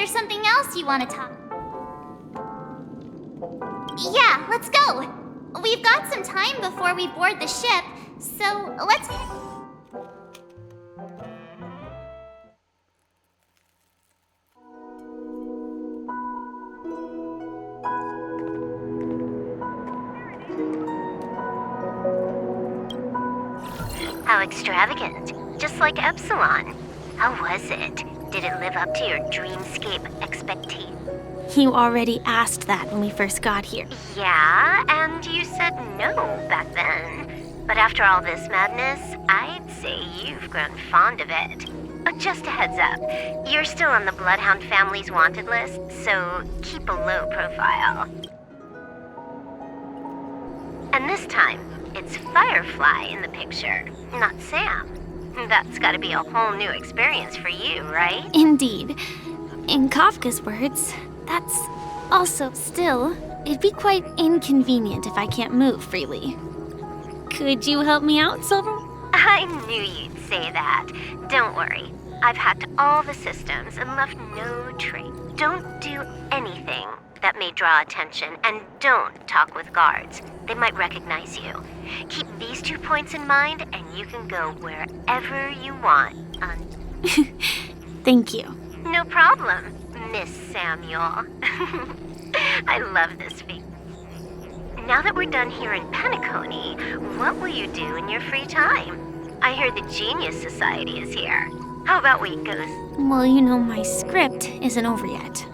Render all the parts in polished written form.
there's something else you want to talk. Yeah, let's go. We've got some time before we board the ship, so let's... How extravagant. Just like Epsilon. How was it? Did it live up to your dreamscape expectations? You already asked that when we first got here. Yeah, and you said no back then. But after all this madness, I'd say you've grown fond of it. Just a heads up, you're still on the Bloodhound family's wanted list, so keep a low profile. And this time, it's Firefly in the picture, not Sam. That's gotta be a whole new experience for you, right? Indeed. In Kafka's words, that's also still, it'd be quite inconvenient if I can't move freely. Could you help me out, Silver? I knew you'd say that. Don't worry. I've hacked all the systems and left no trace. Don't do anything that may draw attention, and don't talk with guards. They might recognize you. Keep these 2 points in mind, and you can go wherever you want. Thank you. No problem, Miss Samuel. I love this feat. Now that we're done here in Penacony, what will you do in your free time? I hear the Genius Society is here. How about we go? Well, you know, my script isn't over yet.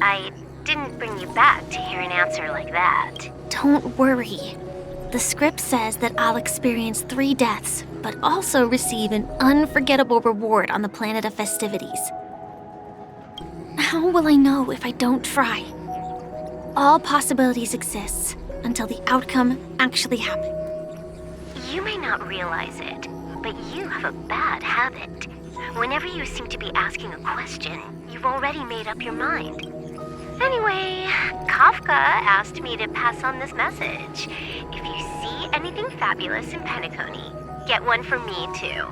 I didn't bring you back to hear an answer like that. Don't worry. The script says that I'll experience 3 deaths, but also receive an unforgettable reward on the planet of festivities. How will I know if I don't try? All possibilities exist until the outcome actually happens. You may not realize it, but you have a bad habit. Whenever you seem to be asking a question, you've already made up your mind. Anyway, Kafka asked me to pass on this message. If you see anything fabulous in Penacony, get one for me too.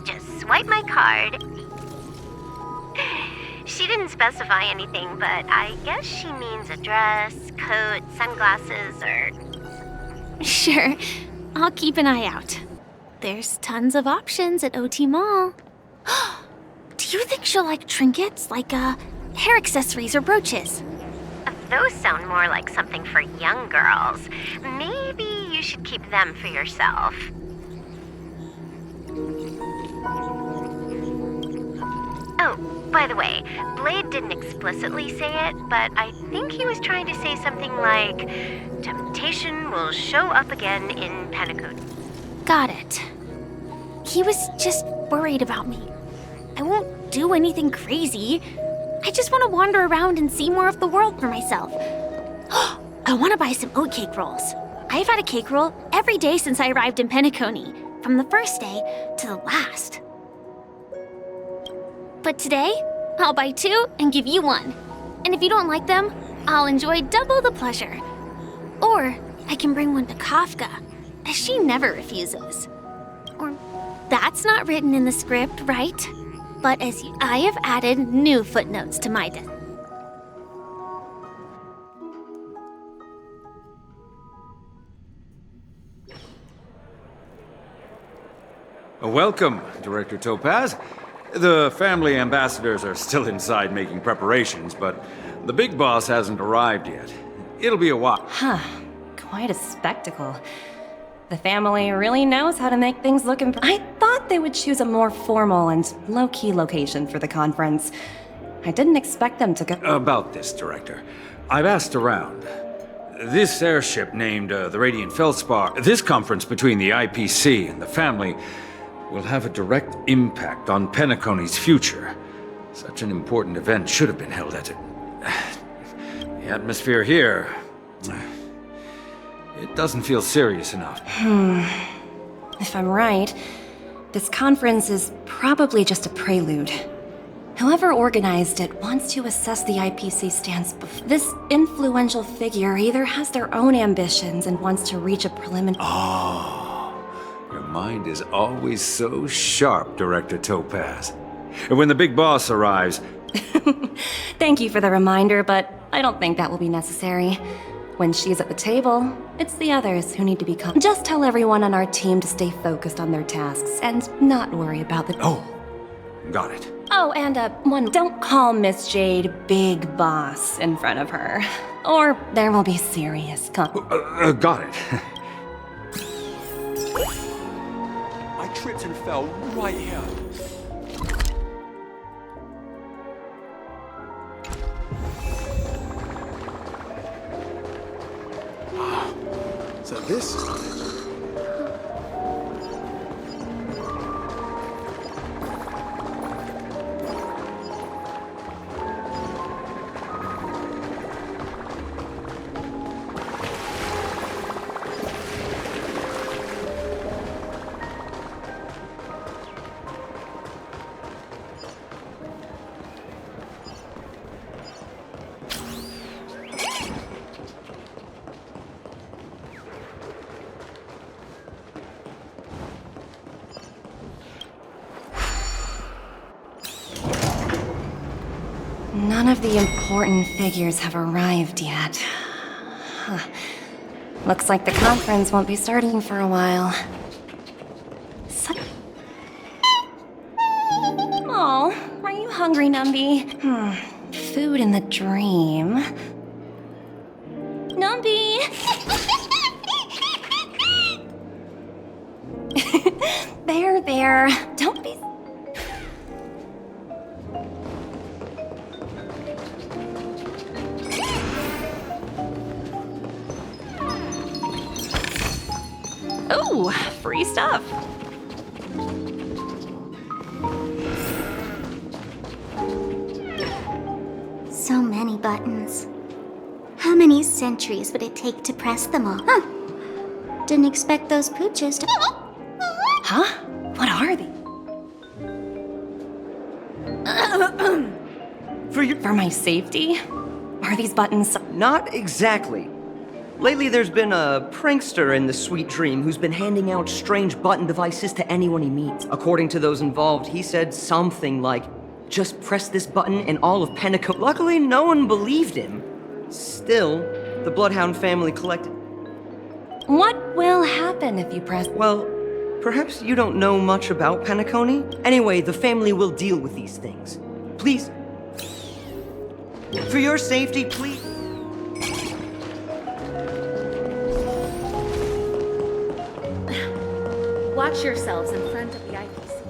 Just swipe my card. She didn't specify anything, but I guess she means a dress, coat, sunglasses, or... Sure, I'll keep an eye out. There's tons of options at OT Mall. Do you think she'll like trinkets, like hair accessories or brooches? Those sound more like something for young girls. Maybe you should keep them for yourself. Oh, by the way, Blade didn't explicitly say it, but I think he was trying to say something like, temptation will show up again in Penacony. Got it. He was just worried about me. I won't do anything crazy. I just want to wander around and see more of the world for myself. I want to buy some oatcake rolls. I've had a cake roll every day since I arrived in Penacony, from the first day to the last. But today, I'll buy 2 and give you 1. And if you don't like them, I'll enjoy double the pleasure. Or I can bring one to Kafka, as she never refuses. Or that's not written in the script, right? But I have added new footnotes to my desk. Welcome, Director Topaz. The family ambassadors are still inside making preparations, but the big boss hasn't arrived yet. It'll be a while. Huh. Quite a spectacle. The family really knows how to make things look I thought they would choose a more formal and low-key location for the conference. I didn't expect them to go... About this, Director. I've asked around. This airship named the Radiant Feldspar, this conference between the IPC and the family will have a direct impact on Penacony's future. Such an important event should have been held at it. The atmosphere here... It doesn't feel serious enough. If I'm right, this conference is probably just a prelude. Whoever organized it wants to assess the IPC stance. This influential figure either has their own ambitions and wants to reach a preliminary... Oh, your mind is always so sharp, Director Topaz. When the big boss arrives. Thank you for the reminder, but I don't think that will be necessary. When she's at the table, it's the others who need to be calm. Just tell everyone on our team to stay focused on their tasks and not worry about the— Oh, got it. Oh, and don't call Miss Jade Big Boss in front of her, or there will be serious Got it. I tripped and fell right here. So this... None of the important figures have arrived yet. Huh. Looks like the conference won't be starting for a while. Oh, are you hungry, Numby? Food in the dream. Numby! There. Don't be... Ooh, free stuff. So many buttons. How many centuries would it take to press them all? Huh. Didn't expect those pooches to... Huh? What are they? For my safety? Are these buttons... Not exactly. Lately, there's been a prankster in the Sweet Dream who's been handing out strange button devices to anyone he meets. According to those involved, he said something like, just press this button and all of Penacony. Luckily, no one believed him. Still, the Bloodhound family collected... What will happen if you press... Well, perhaps you don't know much about Penacony? Anyway, the family will deal with these things. Please. For your safety, please. Watch yourselves in front of the IPC.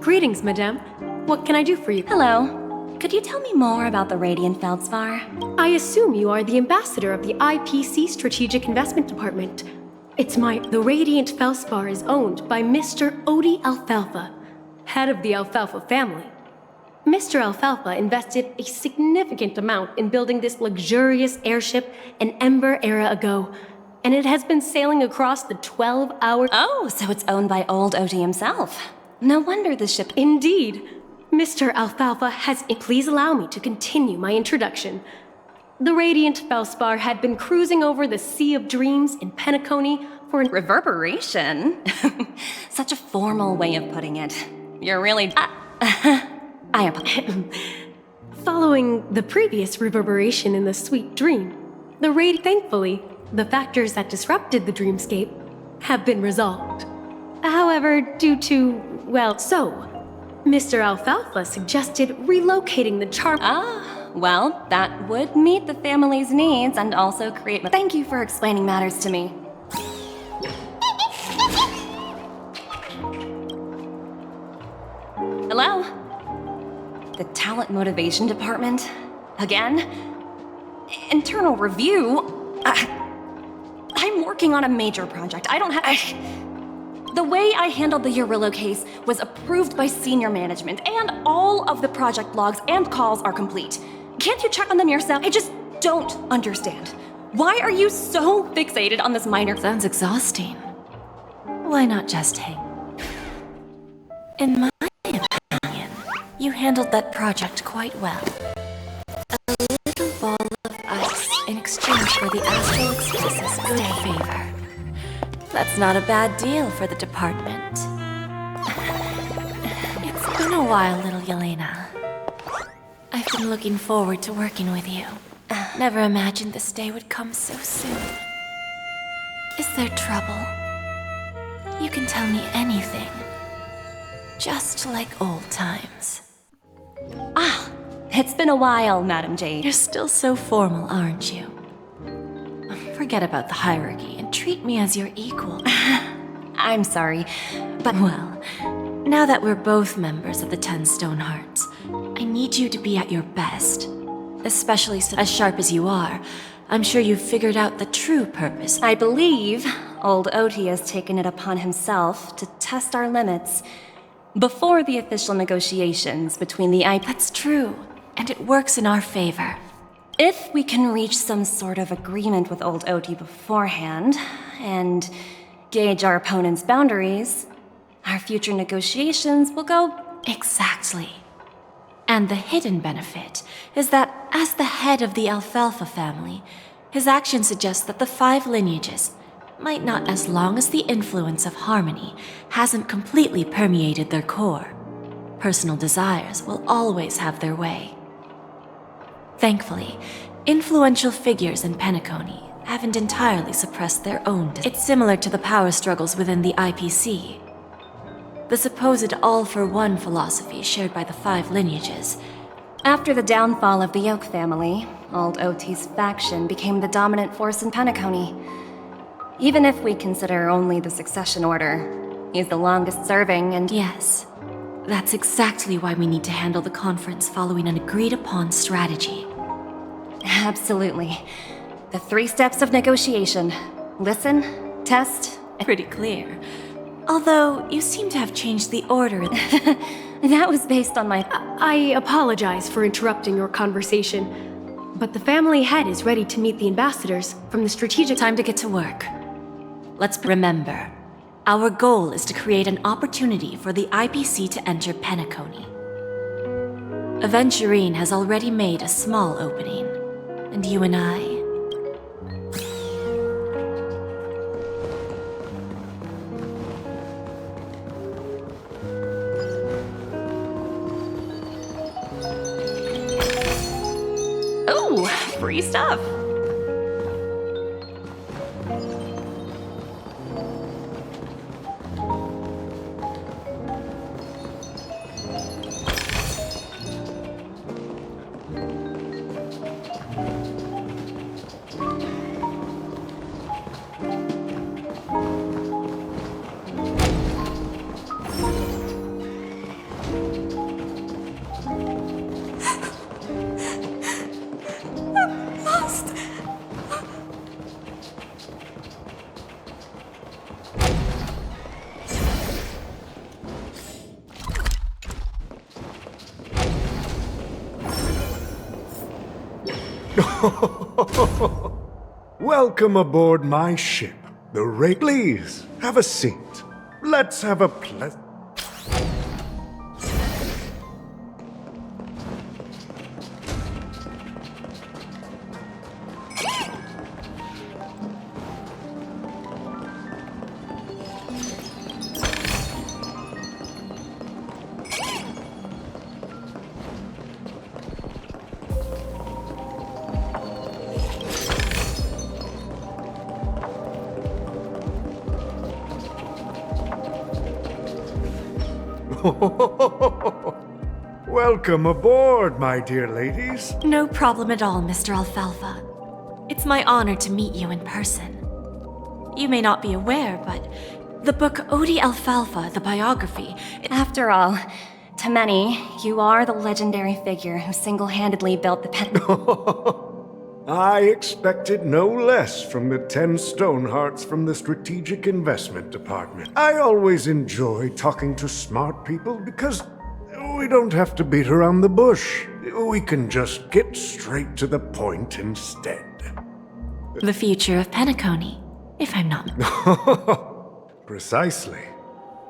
Greetings, madame. What can I do for you? Hello. Could you tell me more about the Radiant Feldspar? I assume you are the ambassador of the IPC Strategic Investment Department. The Radiant Felspar is owned by Mr. Odie Alfalfa, head of the Alfalfa family. Mr. Alfalfa invested a significant amount in building this luxurious airship an Ember era ago, and it has been sailing across the 12-hour... Oh, so it's owned by old Odie himself. No wonder the ship... Indeed. Mr. Alfalfa has... Please allow me to continue my introduction. The Radiant Felspar had been cruising over the Sea of Dreams in Penacony for an... Reverberation? Such a formal way of putting it. You're really... I apologize. Following the previous reverberation in the Sweet Dream, thankfully, the factors that disrupted the dreamscape have been resolved. However, due to, Mr. Alfalfa suggested relocating the charm... Well, that would meet the family's needs and also create... Thank you for explaining matters to me. Hello? The Talent Motivation Department? Again? Internal review? I'm working on a major project. I don't have... The way I handled the Urillo case was approved by senior management, and all of the project logs and calls are complete. Can't you check on them yourself? I just don't understand. Why are you so fixated on this minor... Sounds exhausting. Why not just hang? In my opinion, You handled that project quite well. A little ball of ice in exchange for the Astral Express's good favor. That's not a bad deal for the department. It's been a while, little Yelena. I've been looking forward to working with you. Never imagined this day would come so soon. Is there trouble? You can tell me anything. Just like old times. Ah, it's been a while, Madam Jade. You're still so formal, aren't you? Forget about the hierarchy and treat me as your equal. I'm sorry, but Well, now that we're both members of the 10 Stonehearts, I need you to be at your best. Especially as sharp as you are, I'm sure you've figured out the true purpose. I believe old Oti has taken it upon himself to test our limits before the official negotiations between the IP. That's true, and it works in our favor. If we can reach some sort of agreement with old Oti beforehand and gauge our opponent's boundaries, our future negotiations will go. Exactly. And the hidden benefit is that, as the head of the Alfalfa family, his actions suggest that the 5 lineages might not, as long as the influence of harmony hasn't completely permeated their core. Personal desires will always have their way. Thankfully, influential figures in Penacony haven't entirely suppressed their own. It's similar to the power struggles within the IPC. The supposed all-for-one philosophy shared by the 5 lineages. After the downfall of the Yoke family, old Oti's faction became the dominant force in Penacony. Even if we consider only the succession order, he's the longest serving and Yes, that's exactly why we need to handle the conference following an agreed-upon strategy. absolutely. The 3 steps of negotiation. Listen, test, Pretty clear. Although, you seem to have changed the order. that was based on my... I apologize for interrupting your conversation, but the family head is ready to meet the ambassadors from the strategic... Time to get to work. Let's remember, our goal is to create an opportunity for the IPC to enter Penacony. Aventurine has already made a small opening, and you and I... Oh, free stuff. Welcome aboard my ship, the Please, have a seat. Let's have a Welcome aboard, my dear ladies. No problem at all, Mr. Alfalfa. It's my honor to meet you in person. You may not be aware, but the book Odi Alfalfa, the biography... After all, to many, you are the legendary figure who single-handedly built the I expected no less from the 10 Stonehearts from the Strategic Investment Department. I always enjoy talking to smart people because we don't have to beat around the bush. We can just get straight to the point instead. The future of Penacony, if I'm not... Precisely.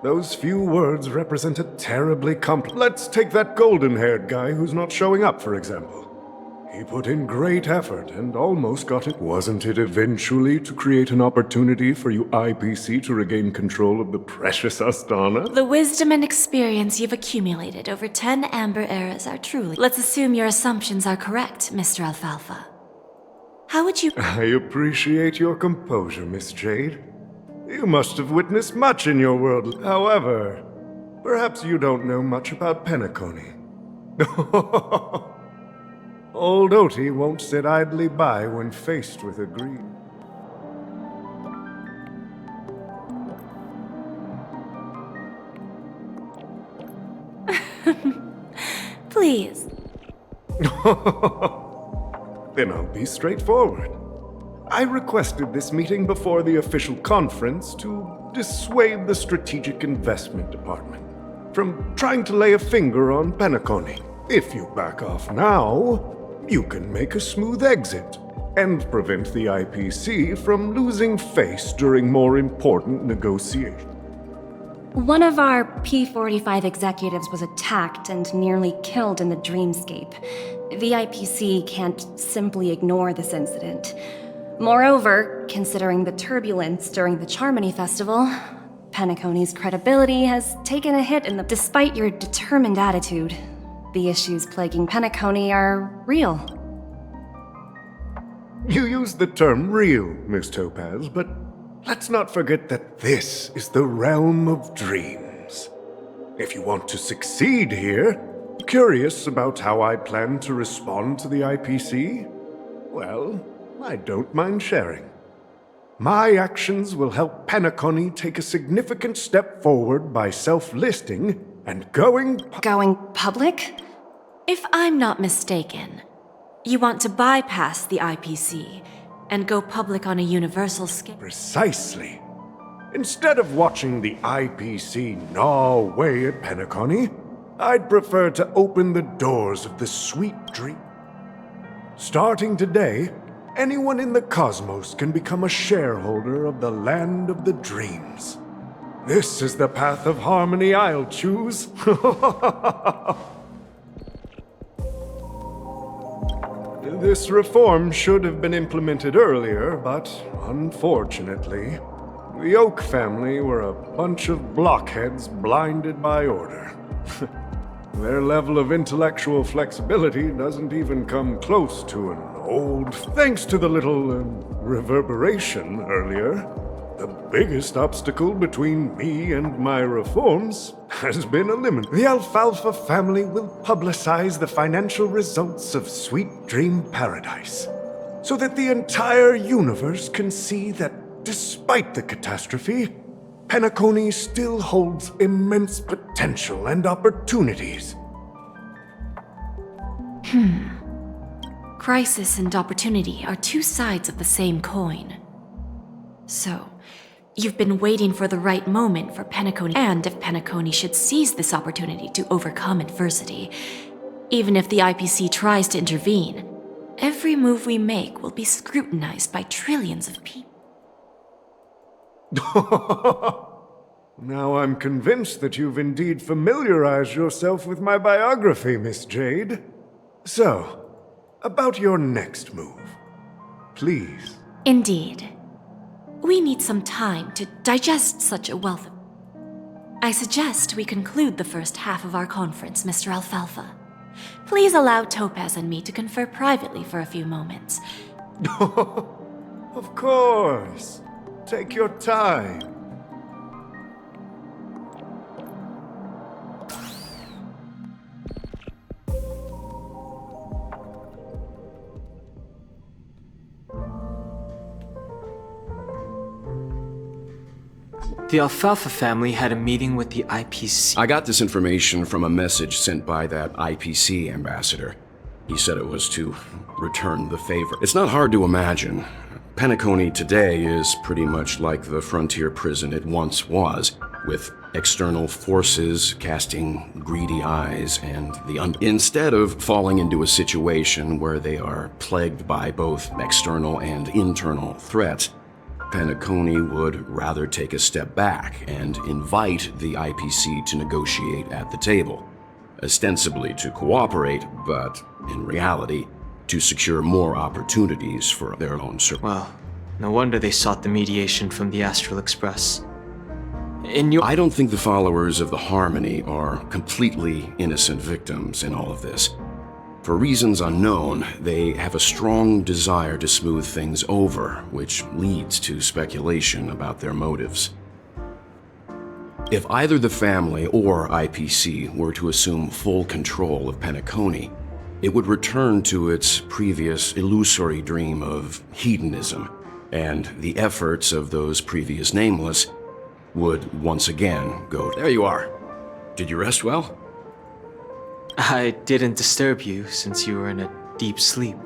Those few words represent a terribly Let's take that golden-haired guy who's not showing up, for example. He put in great effort and almost got it. Wasn't it eventually to create an opportunity for you IPC to regain control of the precious Astana? The wisdom and experience you've accumulated over 10 Amber Eras are truly... Let's assume your assumptions are correct, Mr. Alfalfa. How would you... I appreciate your composure, Miss Jade. You must have witnessed much in your world. However, perhaps you don't know much about Penacony. Old Oti won't sit idly by when faced with a greed. Please. Then I'll be straightforward. I requested this meeting before the official conference to dissuade the Strategic Investment Department from trying to lay a finger on Penacony. If you back off now, you can make a smooth exit and prevent the IPC from losing face during more important negotiations. One of our P-45 executives was attacked and nearly killed in the dreamscape. The IPC can't simply ignore this incident. Moreover, considering the turbulence during the Charmony Festival, Penacony's credibility has taken a hit Despite your determined attitude, the issues plaguing Penacony are real. You used the term real, Miss Topaz, but let's not forget that this is the realm of dreams. If you want to succeed here, curious about how I plan to respond to the IPC? Well, I don't mind sharing. My actions will help Penacony take a significant step forward by self-listing and going public? If I'm not mistaken, you want to bypass the IPC and go public on a universal scale. Precisely. Instead of watching the IPC gnaw away at Penacony, I'd prefer to open the doors of the sweet dream. Starting today, anyone in the cosmos can become a shareholder of the land of the dreams. This is the path of harmony I'll choose. This reform should have been implemented earlier, but unfortunately, the Oak family were a bunch of blockheads blinded by order. Their level of intellectual flexibility doesn't even come close to an old... Thanks to the little reverberation earlier, the biggest obstacle between me and my reforms has been eliminated. The Alfalfa family will publicize the financial results of Sweet Dream Paradise, so that the entire universe can see that despite the catastrophe, Penacony still holds immense potential and opportunities. Crisis and opportunity are two sides of the same coin. So, you've been waiting for the right moment for Penacony, and if Penacony should seize this opportunity to overcome adversity, even if the IPC tries to intervene, every move we make will be scrutinized by trillions of people. Now I'm convinced that you've indeed familiarized yourself with my biography, Miss Jade. So, about your next move, please. Indeed. We need some time to digest such a wealth of... I suggest we conclude the first half of our conference, Mr. Alfalfa. Please allow Topaz and me to confer privately for a few moments. Of course. Take your time. The Alfalfa family had a meeting with the IPC. I got this information from a message sent by that IPC ambassador. He said it was to return the favor. It's not hard to imagine. Penacony today is pretty much like the frontier prison it once was, with external forces casting greedy eyes and instead of falling into a situation where they are plagued by both external and internal threats, Penacony would rather take a step back and invite the IPC to negotiate at the table, ostensibly to cooperate, but in reality, to secure more opportunities for their own survival. Well, no wonder they sought the mediation from the Astral Express. I don't think the followers of the Harmony are completely innocent victims in all of this. For reasons unknown, they have a strong desire to smooth things over, which leads to speculation about their motives. If either the family or IPC were to assume full control of Penacony, it would return to its previous illusory dream of hedonism, and the efforts of those previous nameless would once again go. There you are. Did you rest well? I didn't disturb you since you were in a deep sleep.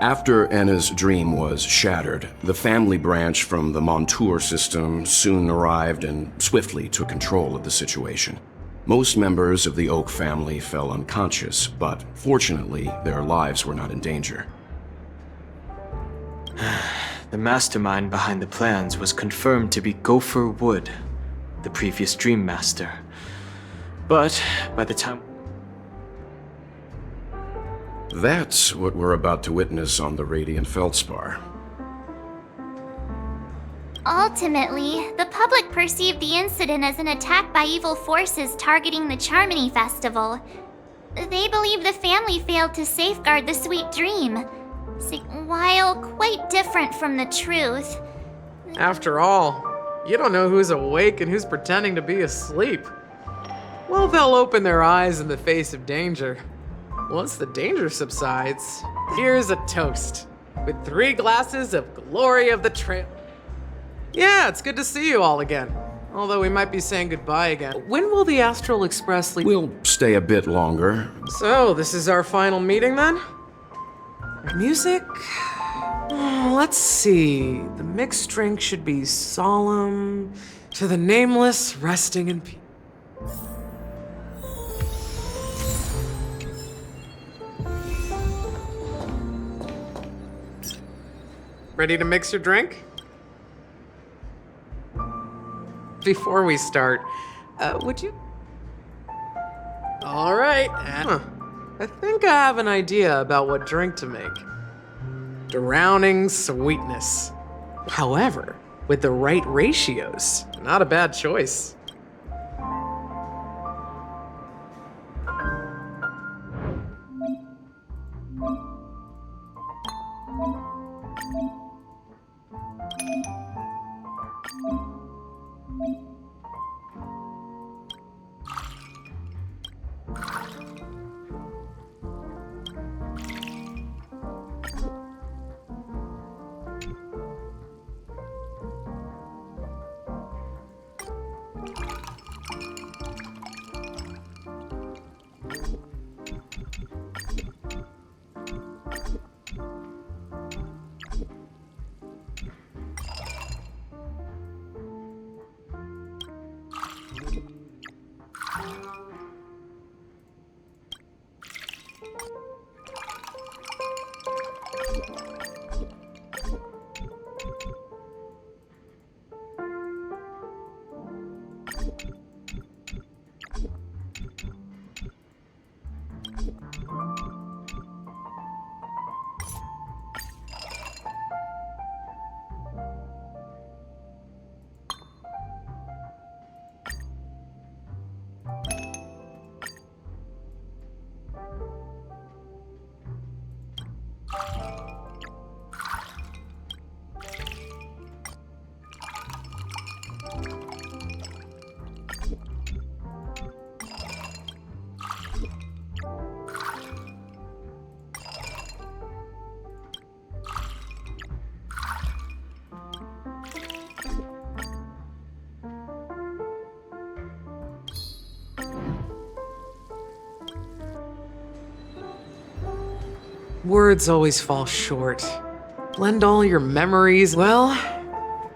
After Anna's dream was shattered, the family branch from the Montour system soon arrived and swiftly took control of the situation. Most members of the Oak family fell unconscious, but fortunately, their lives were not in danger. The mastermind behind the plans was confirmed to be Gopher Wood, the previous Dream Master. But by the time... That's what we're about to witness on the Radiant Feldspar. Ultimately, the public perceived the incident as an attack by evil forces targeting the Charmony Festival. They believe the family failed to safeguard the sweet dream. While quite different from the truth. After all, you don't know who's awake and who's pretending to be asleep. Well, they'll open their eyes in the face of danger. Once the danger subsides, here's a toast with 3 glasses of glory of the trail. Yeah, it's good to see you all again. Although we might be saying goodbye again. When will the Astral Express leave? We'll stay a bit longer. So, this is our final meeting then? Music? Let's see. The mixed drink should be solemn. To the nameless, resting in peace. Ready to mix your drink? Before we start, would you? All right. I think I have an idea about what drink to make. Drowning sweetness. However, with the right ratios, not a bad choice. Words always fall short. Blend all your memories. Well,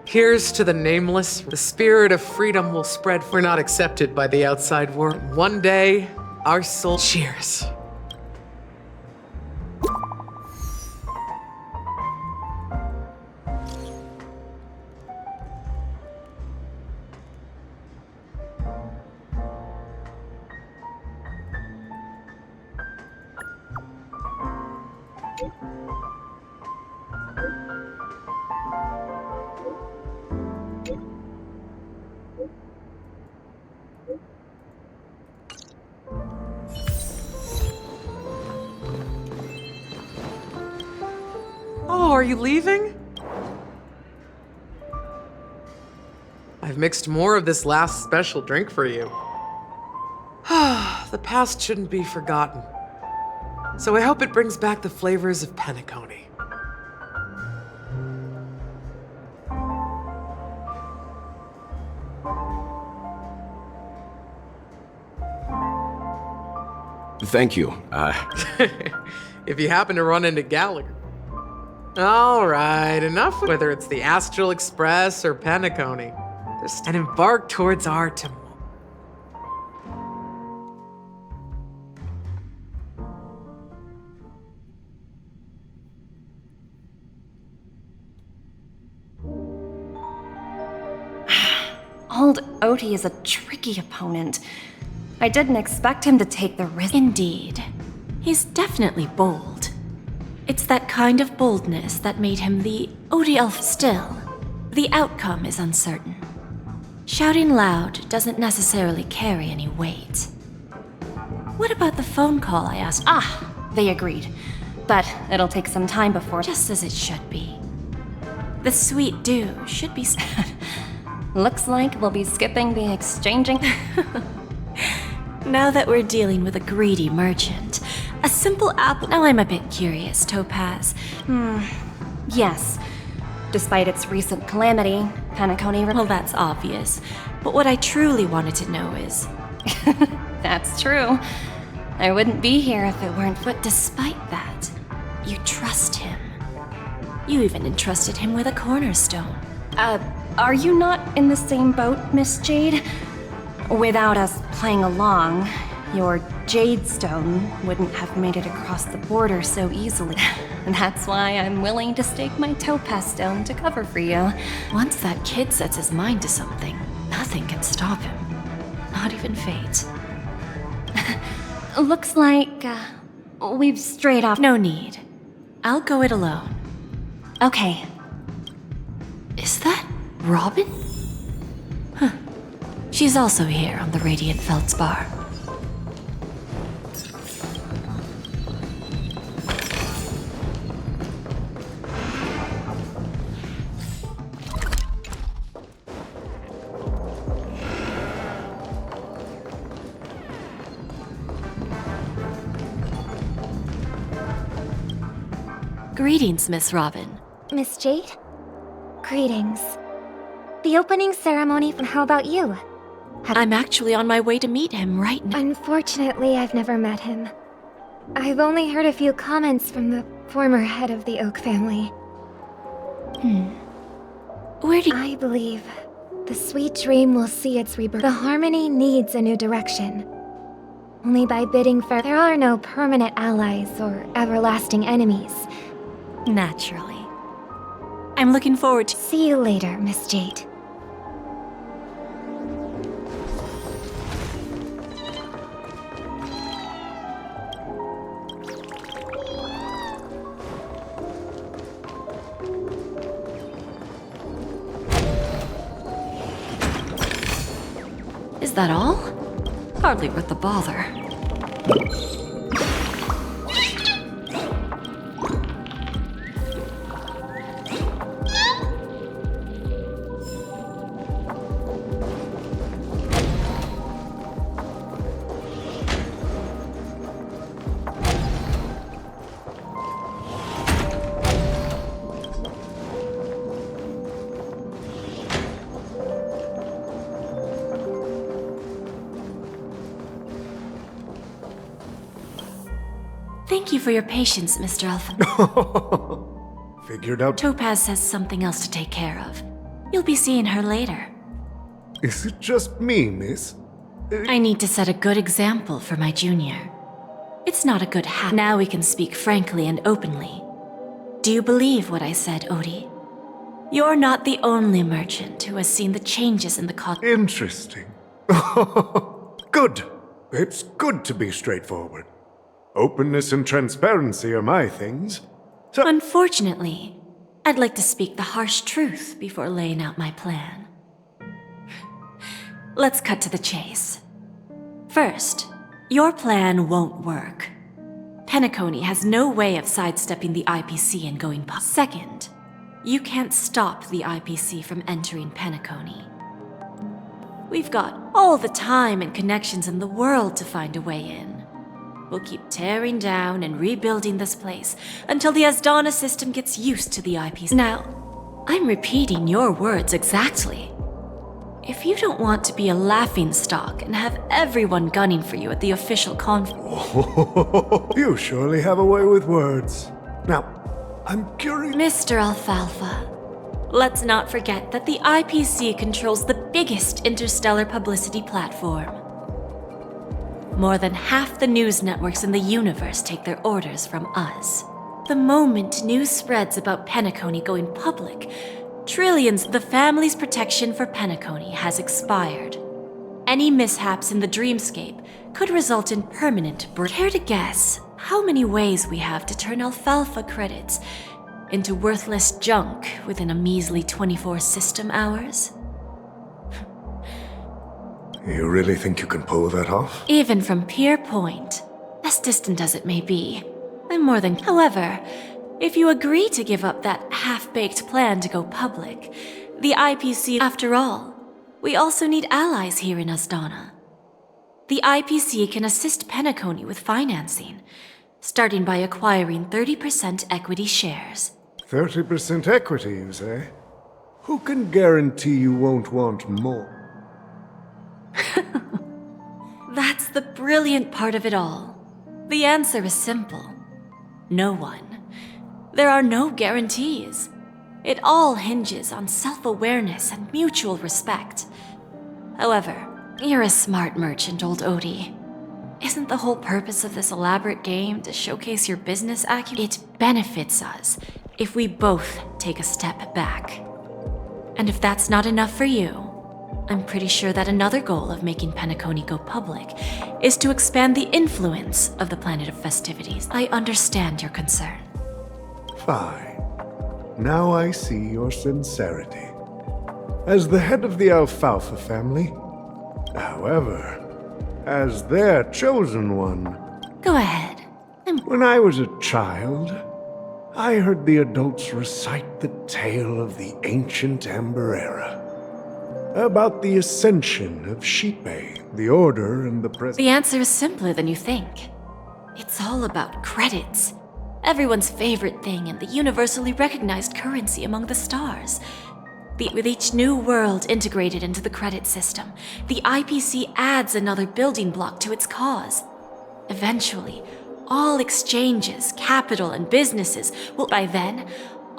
Here's to the nameless. The spirit of freedom will spread. We're not accepted by the outside world. One day, our soul. Cheers. Oh, are you leaving? I've mixed more of this last special drink for you. The past shouldn't be forgotten. So I hope it brings back the flavors of Penacony. Thank you. If you happen to run into Gallagher. All right, enough. Whether it's the Astral Express or Penacony, and embark towards our tomorrow. Old Odie is a tricky opponent. I didn't expect him to take the risk. Indeed. He's definitely bold. It's that kind of boldness that made him the Odie Elf. Still, the outcome is uncertain. Shouting loud doesn't necessarily carry any weight. What about the phone call I asked? They agreed. But it'll take some time before. Just as it should be. The sweet dew should be... Looks like we'll be skipping the exchanging. Now that we're dealing with a greedy merchant, a simple apple... Now I'm a bit curious, Topaz. Yes. Despite its recent calamity, Penacony... Well, that's obvious. But what I truly wanted to know is... That's true. I wouldn't be here if it weren't for... But despite that, you trust him. You even entrusted him with a cornerstone. Are you not in the same boat, Miss Jade? Without us playing along, your Jade Stone wouldn't have made it across the border so easily. And that's why I'm willing to stake my Topaz Stone to cover for you. Once that kid sets his mind to something, nothing can stop him. Not even fate. Looks like, we've strayed off. No need. I'll go it alone. Okay. Is that Robin? Huh. She's also here on the Radiant Feldspar. Greetings, Miss Robin. Miss Jade? Greetings. The opening ceremony, how about you? I'm actually on my way to meet him right now. Unfortunately, I've never met him. I've only heard a few comments from the former head of the Oak family. Where do I believe the sweet dream will see its rebirth. The Harmony needs a new direction. Only by bidding for... There are no permanent allies or everlasting enemies. Naturally. I'm looking forward to... See you later, Miss Jade. Is that all? Hardly worth the bother. Thank you for your patience, Mr. Alpha. Figured out. Topaz has something else to take care of. You'll be seeing her later. Is it just me, miss? I need to set a good example for my junior. It's not a good habit. Now we can speak frankly and openly. Do you believe what I said, Odie? You're not the only merchant who has seen the changes in the Interesting. Good. It's good to be straightforward. Openness and transparency are my things. So Unfortunately, I'd like to speak the harsh truth before laying out my plan. Let's cut to the chase. First, your plan won't work. Penacony has no way of sidestepping the IPC and going public. Second, you can't stop the IPC from entering Penacony. We've got all the time and connections in the world to find a way in. We'll keep tearing down and rebuilding this place until the Asdana system gets used to the IPC. Now, I'm repeating your words exactly. If you don't want to be a laughingstock and have everyone gunning for you at the official conference... You surely have a way with words. Now, I'm curious... Mr. Alfalfa, let's not forget that the IPC controls the biggest interstellar publicity platform. More than half the news networks in the universe take their orders from us. The moment news spreads about Penacony going public, trillions of the family's protection for Penacony has expired. Any mishaps in the dreamscape could result in permanent Care to guess how many ways we have to turn Alfalfa credits into worthless junk within a measly 24 system hours? You really think you can pull that off? Even from Pier Point, as distant as it may be, I'm more than... However, if you agree to give up that half-baked plan to go public, the IPC... After all, we also need allies here in Asdana. The IPC can assist Penacony with financing, starting by acquiring 30% equity shares. 30% equity, you say? Who can guarantee you won't want more? That's the brilliant part of it all. The answer is simple. No one. There are no guarantees. It all hinges on self-awareness and mutual respect. However, you're a smart merchant, old Odie. Isn't the whole purpose of this elaborate game to showcase your business acumen? It benefits us if we both take a step back. And if that's not enough for you, I'm pretty sure that another goal of making Penacony go public is to expand the influence of the Planet of Festivities. I understand your concern. Fine. Now I see your sincerity. As the head of the Alfalfa family, however, as their chosen one. Go ahead. When I was a child, I heard the adults recite the tale of the ancient Amber Era. About the ascension of Sheepay, the Order, and the present. The answer is simpler than you think. It's all about credits. Everyone's favorite thing and the universally recognized currency among the stars. With each new world integrated into the credit system, the IPC adds another building block to its cause. Eventually, all exchanges, capital, and businesses will... By then,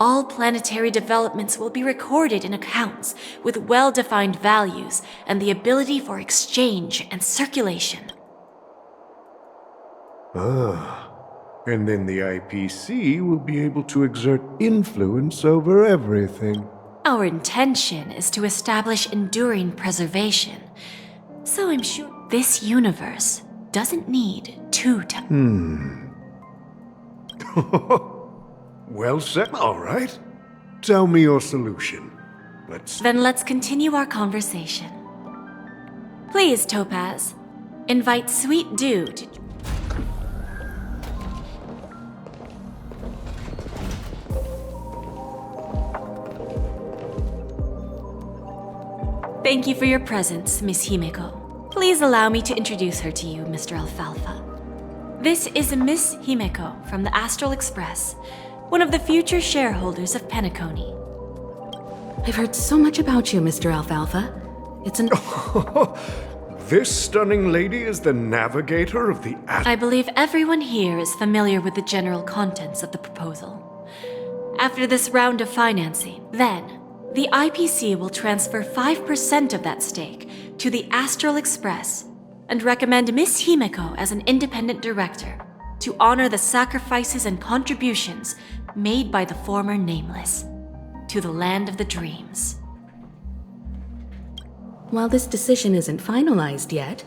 all planetary developments will be recorded in accounts with well-defined values and the ability for exchange and circulation. Ah, and then the IPC will be able to exert influence over everything. Our intention is to establish enduring preservation, so I'm sure this universe doesn't need two Well said. All right. Tell me your solution. Then let's continue our conversation. Please, Topaz, invite Sweet Dew to... Thank you for your presence, Miss Himeko. Please allow me to introduce her to you, Mr. Alfalfa. This is Miss Himeko from the Astral Express, one of the future shareholders of Penacony. I've heard so much about you, Mr. Alfalfa. It's an... This stunning lady is the navigator of the... I believe everyone here is familiar with the general contents of the proposal. After this round of financing, then, The IPC will transfer 5% of that stake to the Astral Express and recommend Miss Himeko as an independent director to honor the sacrifices and contributions made by the former Nameless to the land of the dreams. While this decision isn't finalized yet,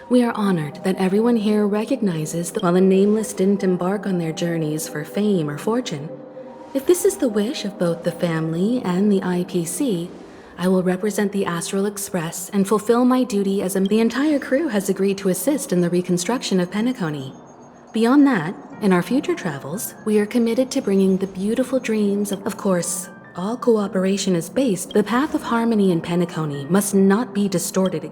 we are honored that everyone here recognizes that while the Nameless didn't embark on their journeys for fame or fortune, if this is the wish of both the family and the IPC, I will represent the Astral Express and fulfill my duty as the entire crew has agreed to assist in the reconstruction of Penacony. Beyond that, in our future travels, we are committed to bringing the beautiful dreams of course, all cooperation is based. The path of harmony in Penacony must not be distorted.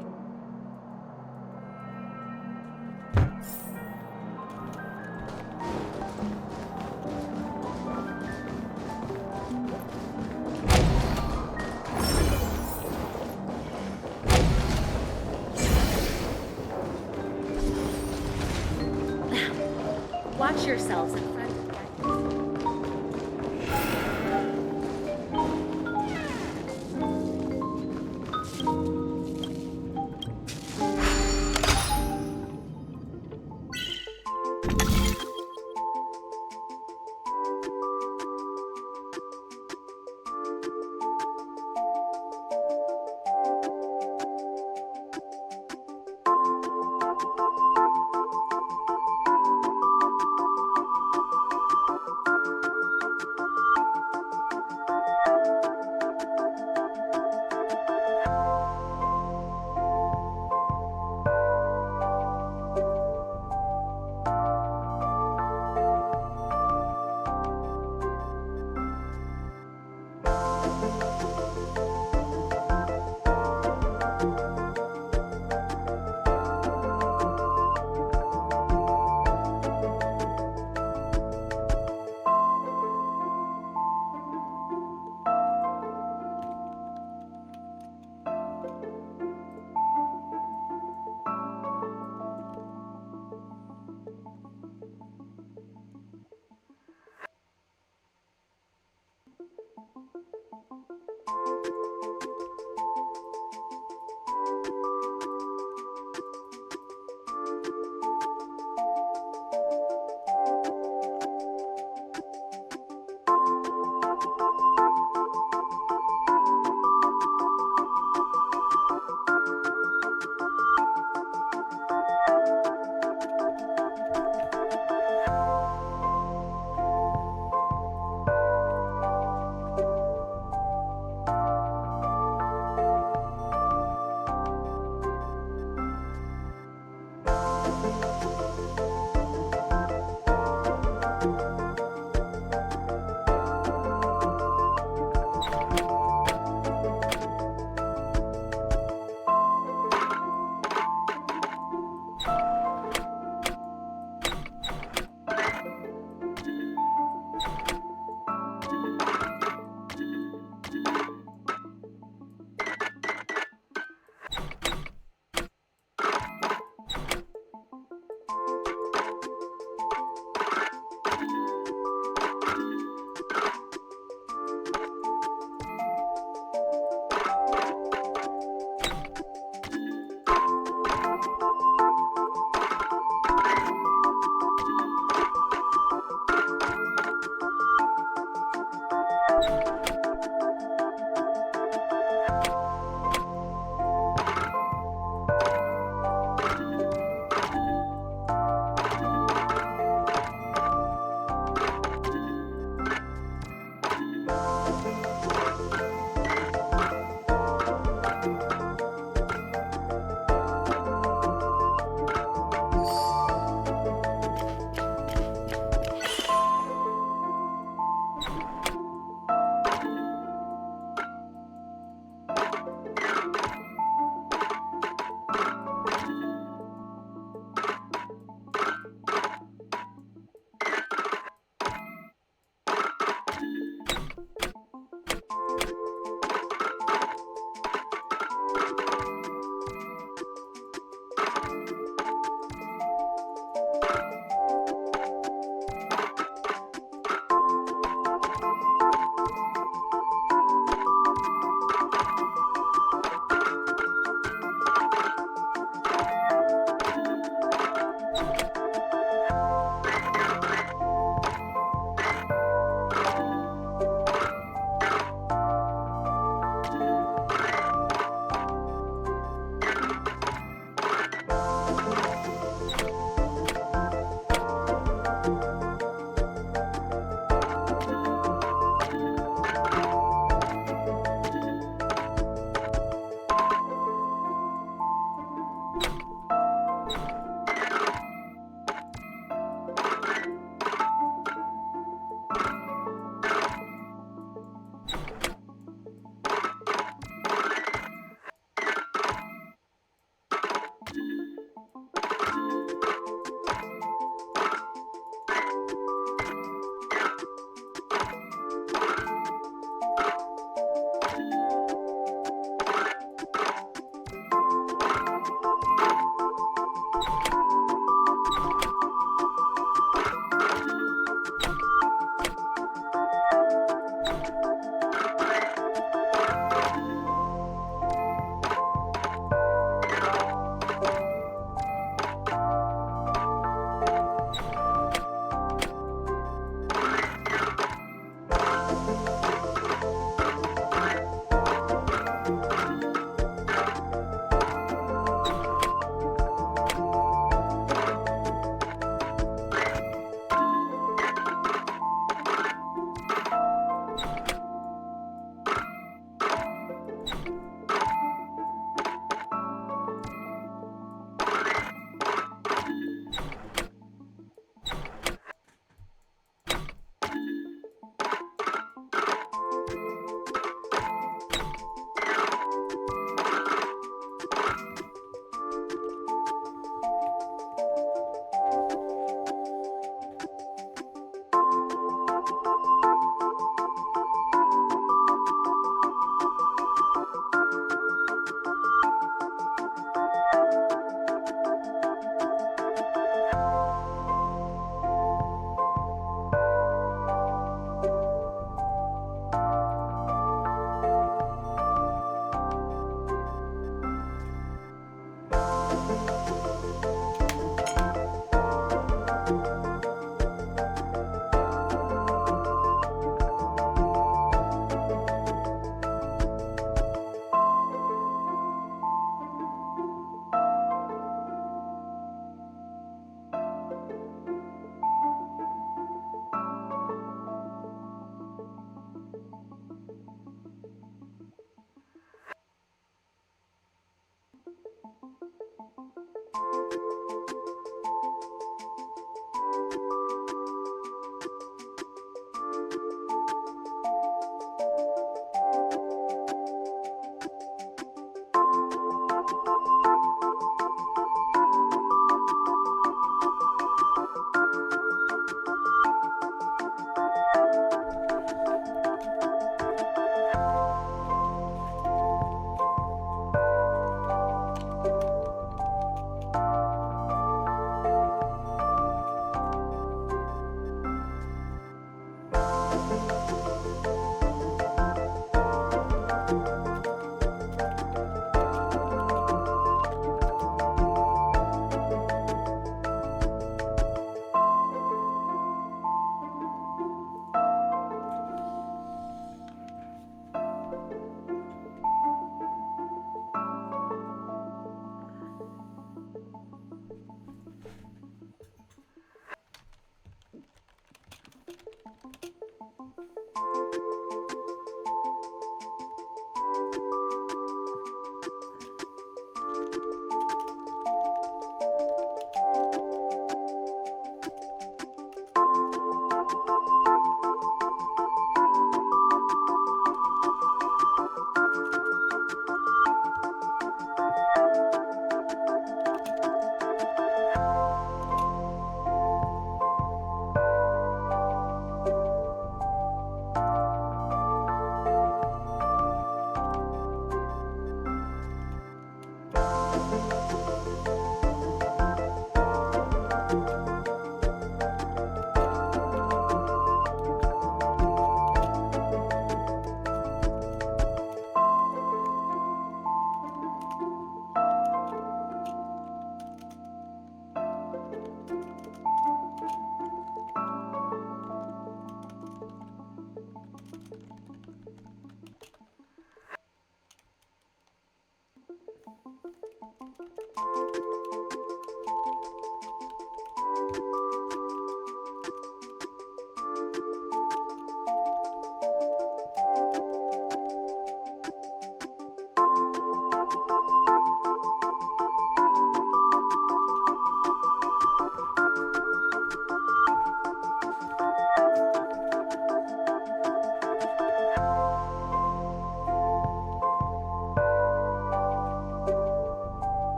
Watch yourselves in front of that.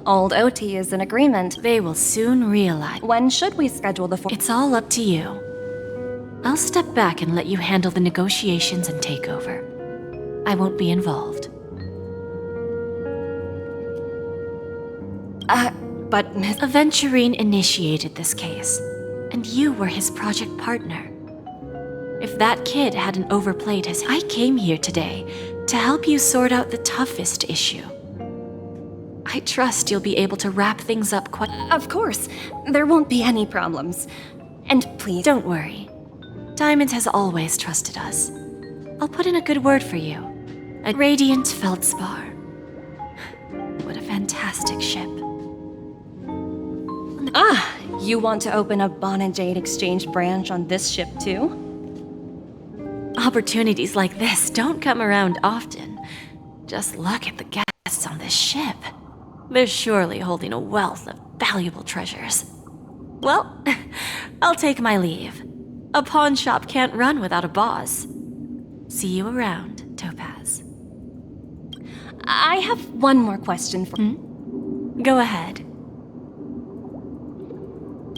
Old OT is in agreement. They will soon realize. When should we schedule the It's all up to you. I'll step back and let you handle the negotiations and takeover. I won't be involved. But Miss... Aventurine initiated this case, and you were his project partner. If that kid hadn't overplayed his... I came here today to help you sort out the toughest issue. I trust you'll be able to wrap things up quite... Of course. There won't be any problems. And please... Don't worry. Diamond has always trusted us. I'll put in a good word for you. A radiant feldspar. What a fantastic ship. You want to open a Bon and Jade exchange branch on this ship too? Opportunities like this don't come around often. Just look at the guests on this ship. They're surely holding a wealth of valuable treasures. Well, I'll take my leave. A pawn shop can't run without a boss. See you around, Topaz. I have one more question for Go ahead.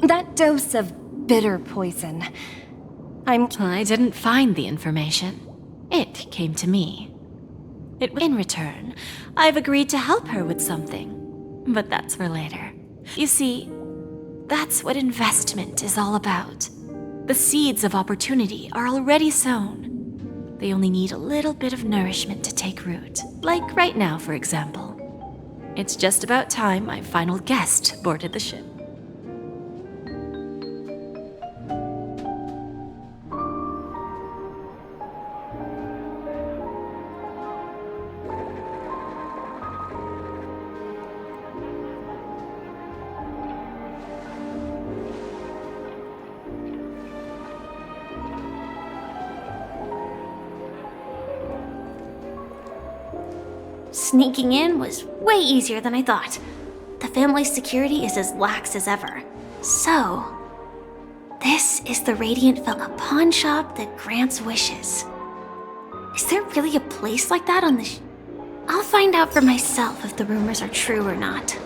That dose of bitter poison. I didn't find the information. It came to me. In return, I've agreed to help her with something. But that's for later. You see, that's what investment is all about. The seeds of opportunity are already sown. They only need a little bit of nourishment to take root. Like right now, for example. It's just about time my final guest boarded the ship. Sneaking in was way easier than I thought. The family's security is as lax as ever. So, this is the Radiant Fel, a pawn shop that grants wishes. Is there really a place like that on the I'll find out for myself if the rumors are true or not.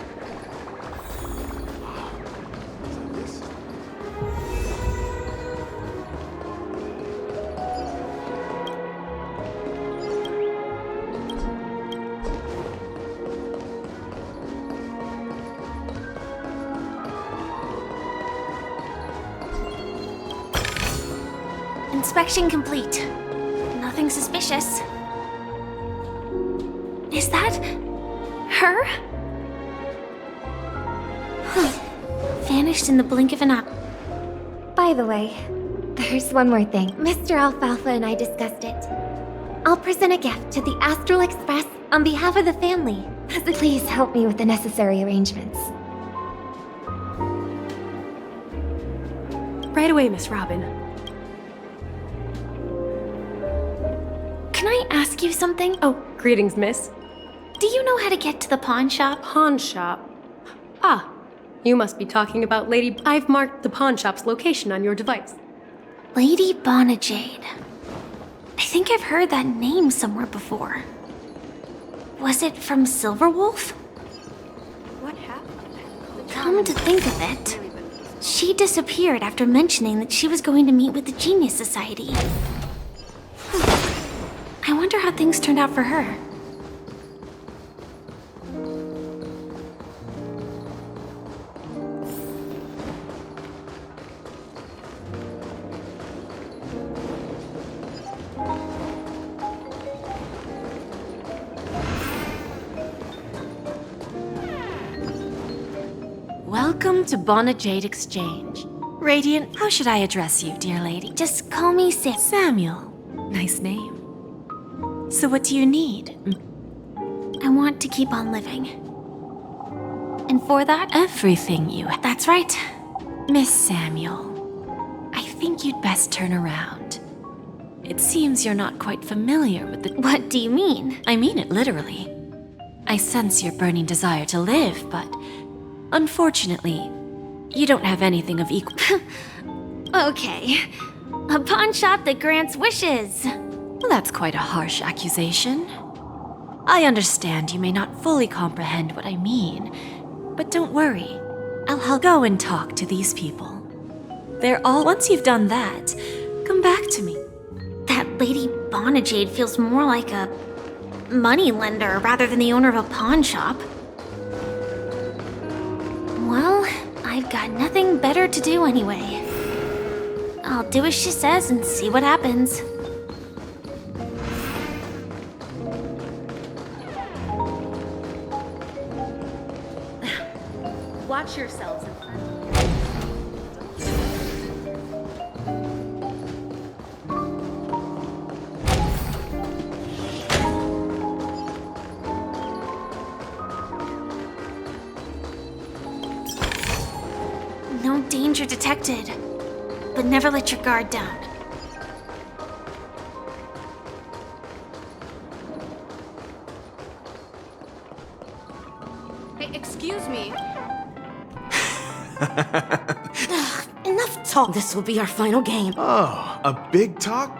Inspection complete. Nothing suspicious. Is that her? Vanished in the blink of an eye. By the way, there's one more thing. Mr. Alfalfa and I discussed it. I'll present a gift to the Astral Express on behalf of the family. Please help me with the necessary arrangements. Right away, Miss Robin. Can I ask you something? Oh, greetings, miss. Do you know how to get to the pawn shop? Pawn shop? Ah, you must be talking about Lady... I've marked the pawn shop's location on your device. Lady Bonajade. I think I've heard that name somewhere before. Was it from Silverwolf? What happened? Come to think of it, she disappeared after mentioning that she was going to meet with the Genius Society. I wonder how things turned out for her. Welcome to Bonajade Exchange. Radiant, how should I address you, dear lady? Just call me Sam. Samuel. Nice name. So what do you need? I want to keep on living. And for that, Everything you... That's right. Miss Samuel, I think you'd best turn around. It seems you're not quite familiar with the... What do you mean? I mean it literally. I sense your burning desire to live, but... unfortunately, you don't have anything of equal... Okay. A pawn shop that grants wishes. Well, that's quite a harsh accusation. I understand you may not fully comprehend what I mean, but don't worry. I'll help go and talk to these people. They're all... Once you've done that, come back to me. That Lady Bonajade feels more like a money lender rather than the owner of a pawn shop. Well, I've got nothing better to do anyway. I'll do as she says and see what happens. Watch yourselves in front. No danger detected, but never let your guard down. Hey, excuse me. Enough talk. This will be our final game. Oh, a big talk?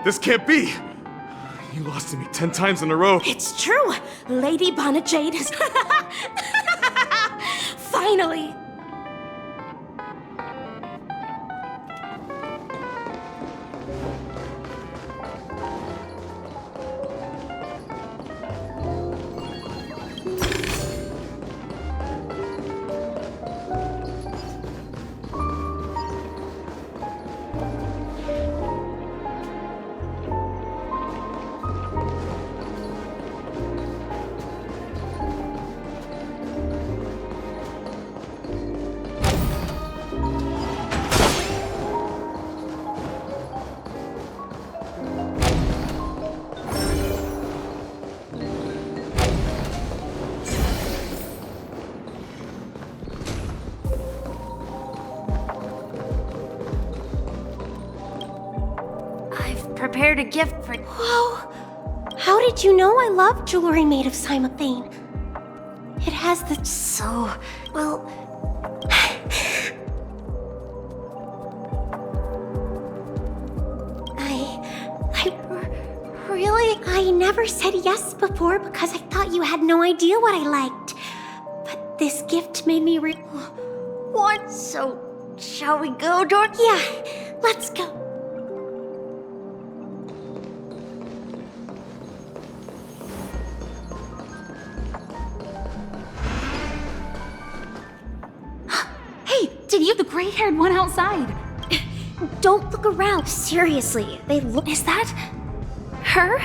This can't be! You lost to me 10 times in a row. It's true! Lady Bonajade is... Finally! Prepared a gift for... Whoa! How did you know I love jewelry made of cymophane? It has the... So... well... Really? I never said yes before because I thought you had no idea what I liked. But this gift made me What? So... shall we go, Dorothy? Yeah, let's go. Did you, the gray-haired one outside? Don't look around. Seriously, they look... Is that... her?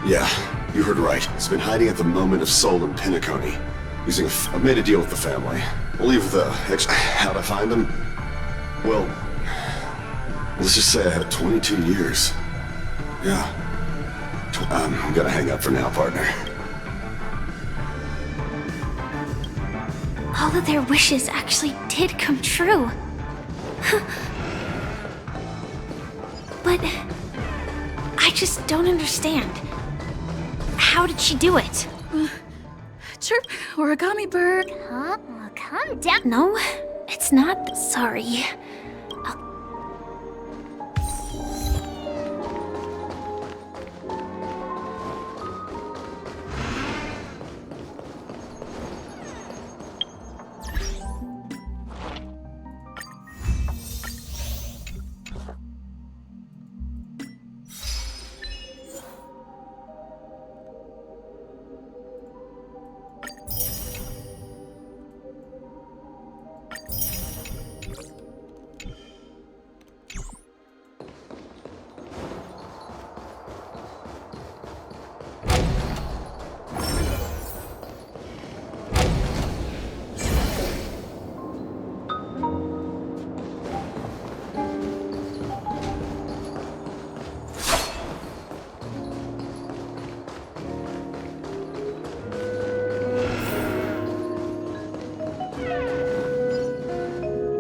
Yeah, you heard right. He's been hiding at the Moment of Soul in Penacony. Using I've made a deal with the family. We'll leave the how to find him? Well, let's just say I had 22 years. Yeah. I'm gonna hang up for now, partner. All of their wishes actually did come true. But... I just don't understand. How did she do it? Chirp, origami bird. Huh? Calm down. No, it's not. Sorry.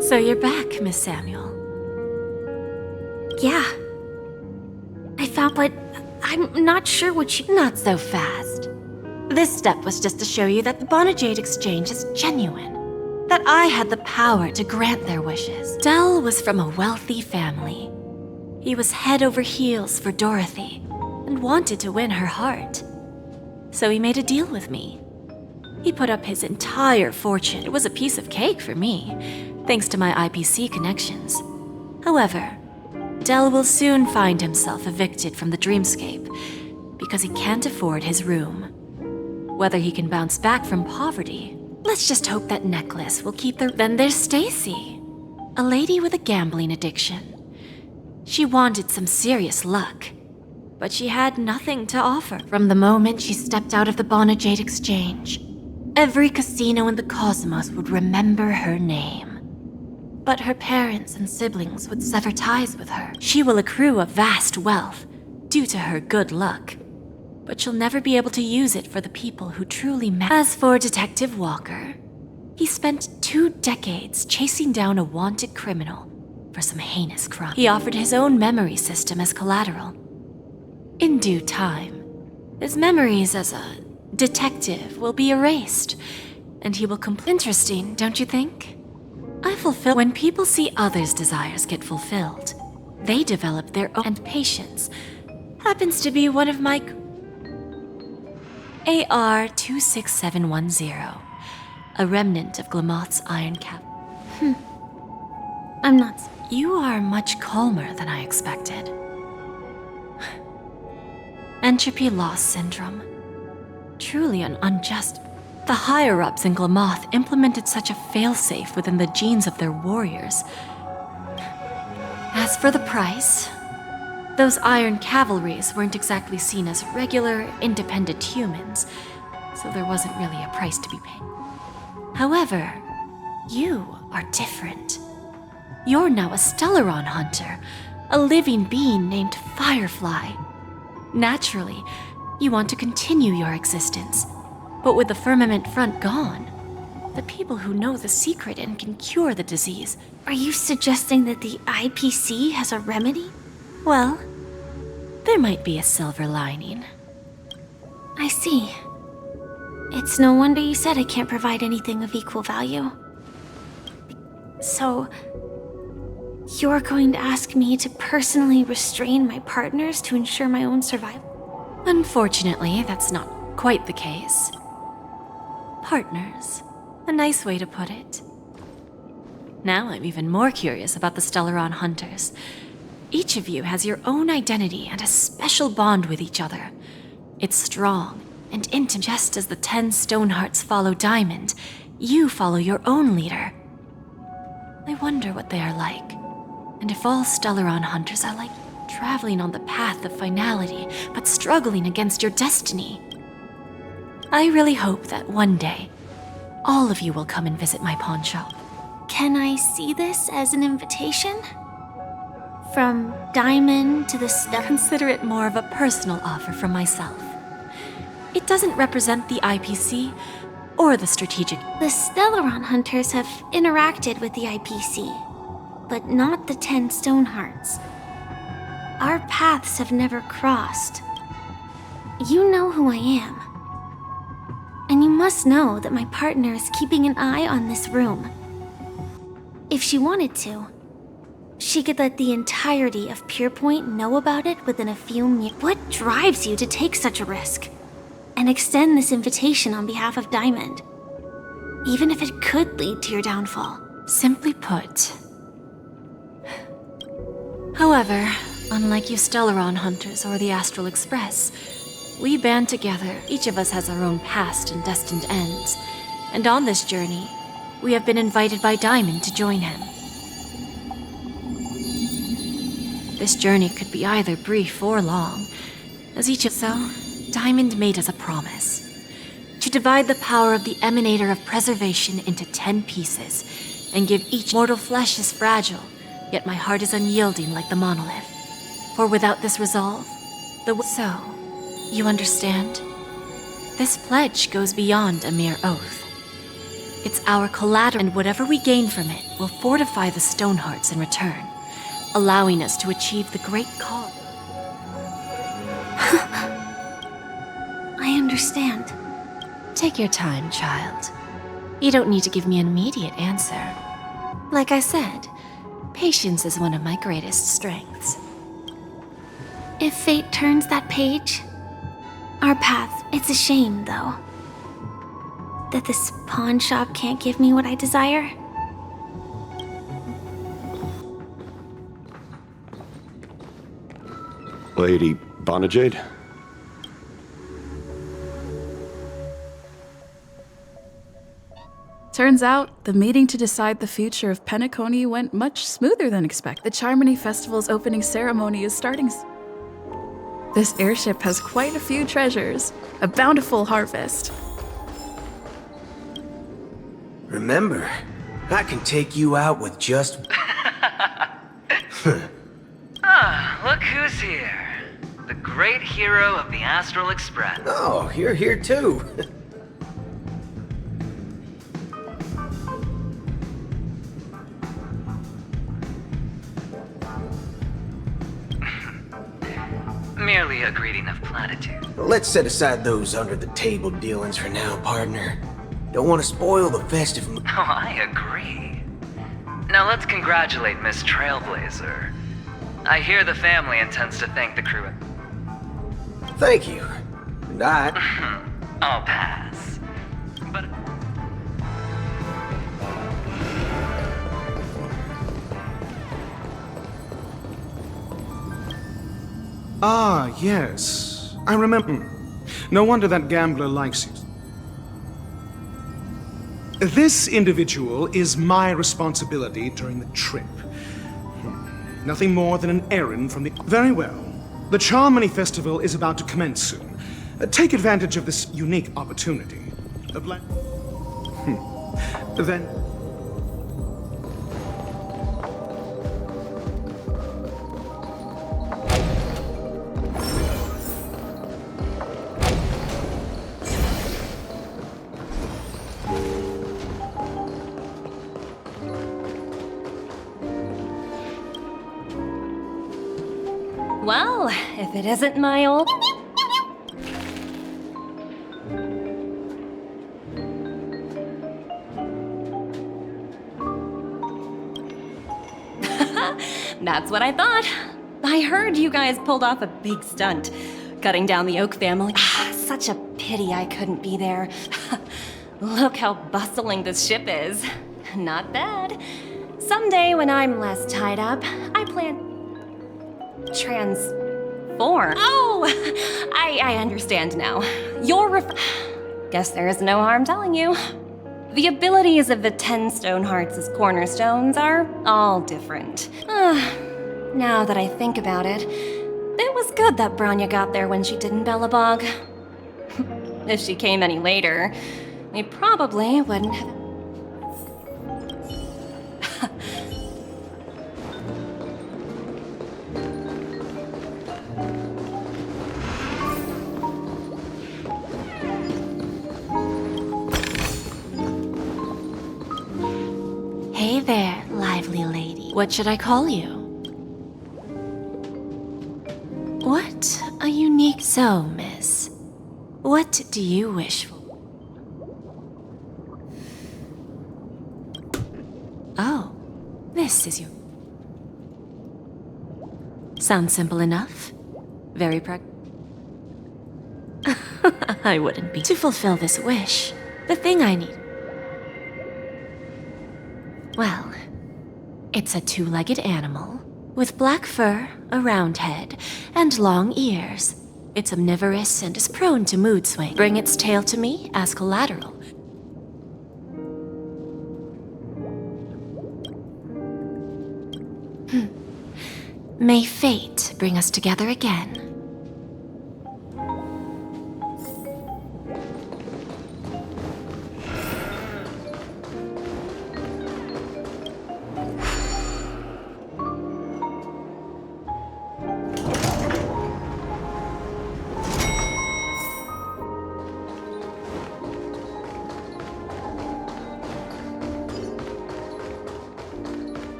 So you're back, Miss Samuel. Yeah. I found, but I'm not sure what you... Not so fast. This step was just to show you that the Bonajade exchange is genuine. That I had the power to grant their wishes. Dell was from a wealthy family. He was head over heels for Dorothy and wanted to win her heart. So he made a deal with me. He put up his entire fortune. It was a piece of cake for me, thanks to my IPC connections. However, Del will soon find himself evicted from the dreamscape because he can't afford his room. Whether he can bounce back from poverty, let's just hope that necklace will keep the... Then there's Stacy, a lady with a gambling addiction. She wanted some serious luck, but she had nothing to offer. From the moment she stepped out of the Bonajade Exchange, every casino in the cosmos would remember her name. But her parents and siblings would sever ties with her. She will accrue a vast wealth due to her good luck, but she'll never be able to use it for the people who truly matter. As for Detective Walker, he spent 2 decades chasing down a wanted criminal for some heinous crime. He offered his own memory system as collateral. In due time, his memories as a detective will be erased, and he will complete. Interesting, don't you think? I fulfill. When people see others' desires get fulfilled, they develop their own. And patience happens to be one of my. AR 26710, a remnant of Glamoth's iron cap. I'm not. You are much calmer than I expected. Entropy loss syndrome. Truly an unjust. The higher-ups in Glamoth implemented such a failsafe within the genes of their warriors. As for the price, those iron cavalries weren't exactly seen as regular, independent humans, so there wasn't really a price to be paid. However, you are different. You're now a Stellaron hunter, a living being named Firefly. Naturally, you want to continue your existence, but with the firmament front gone, the people who know the secret and can cure the disease. Are you suggesting that the IPC has a remedy? Well, there might be a silver lining. I see. It's no wonder you said I can't provide anything of equal value. So, you're going to ask me to personally restrain my partners to ensure my own survival? Unfortunately, that's not quite the case. Partners. A nice way to put it. Now I'm even more curious about the Stellaron hunters. Each of you has your own identity and a special bond with each other. It's strong and intimate. Just as the 10 Stonehearts follow Diamond, you follow your own leader. I wonder what they are like, and if all Stellaron hunters are like traveling on the path of finality, but struggling against your destiny. I really hope that one day, all of you will come and visit my pawn shop. Can I see this as an invitation? From Diamond to the Consider it more of a personal offer from myself. It doesn't represent the IPC or the strategic. The Stellaron hunters have interacted with the IPC, but not the 10 Stonehearts. Our paths have never crossed. You know who I am. And you must know that my partner is keeping an eye on this room. If she wanted to, she could let the entirety of Purepoint know about it within a few minutes. What drives you to take such a risk and extend this invitation on behalf of Diamond, even if it could lead to your downfall? Simply put. However, unlike you Stellaron hunters or the Astral Express, we band together. Each of us has our own past and destined ends, and on this journey, we have been invited by Diamond to join him. This journey could be either brief or long, as each of so, Diamond made us a promise to divide the power of the Emanator of Preservation into 10 pieces, and give each. Mortal flesh is fragile, yet my heart is unyielding like the monolith. For without this resolve, So, you understand? This pledge goes beyond a mere oath. It's our collateral, and whatever we gain from it will fortify the Stonehearts in return, allowing us to achieve the great cause. I understand. Take your time, child. You don't need to give me an immediate answer. Like I said, patience is one of my greatest strengths. If fate turns that page, our path, it's a shame, though, that this pawn shop can't give me what I desire. Lady Bonajade? Turns out, the meeting to decide the future of Penacony went much smoother than expected. The Charmony Festival's opening ceremony is starting. This airship has quite a few treasures, a bountiful harvest. Remember, I can take you out with just... Look who's here. The great hero of the Astral Express. Oh, you're here too. Merely a greeting of platitude. Let's set aside those under-the-table dealings for now, partner. Don't want to spoil the festive mood. Oh, I agree. Now let's congratulate Miss Trailblazer. I hear the family intends to thank the crew. Thank you. And I'll pass. But... Ah, yes. I remember. No wonder that gambler likes you. This individual is my responsibility during the trip. Nothing more than an errand from the... Very well. The Charmony Festival is about to commence soon. Take advantage of this unique opportunity. Then... Well, if it isn't my old... That's what I thought. I heard you guys pulled off a big stunt, cutting down the Oak family. Such a pity I couldn't be there. Look how bustling this ship is. Not bad. Someday when I'm less tied up, I plan... Transform. Oh! I understand now. Guess there is no harm telling you. The abilities of the 10 Stonehearts as cornerstones are all different. Now that I think about it, it was good that Branya got there when she did in Bellabog. If she came any later, we probably wouldn't have... Hey there, lively lady. What should I call you? What a unique... So, miss, what do you wish for? Oh, this is your... Sounds simple enough. Very I wouldn't be. To fulfill this wish, the thing I need... Well, it's a two-legged animal with black fur, a round head, and long ears. It's omnivorous and is prone to mood swing. Bring its tail to me as collateral. May fate bring us together again.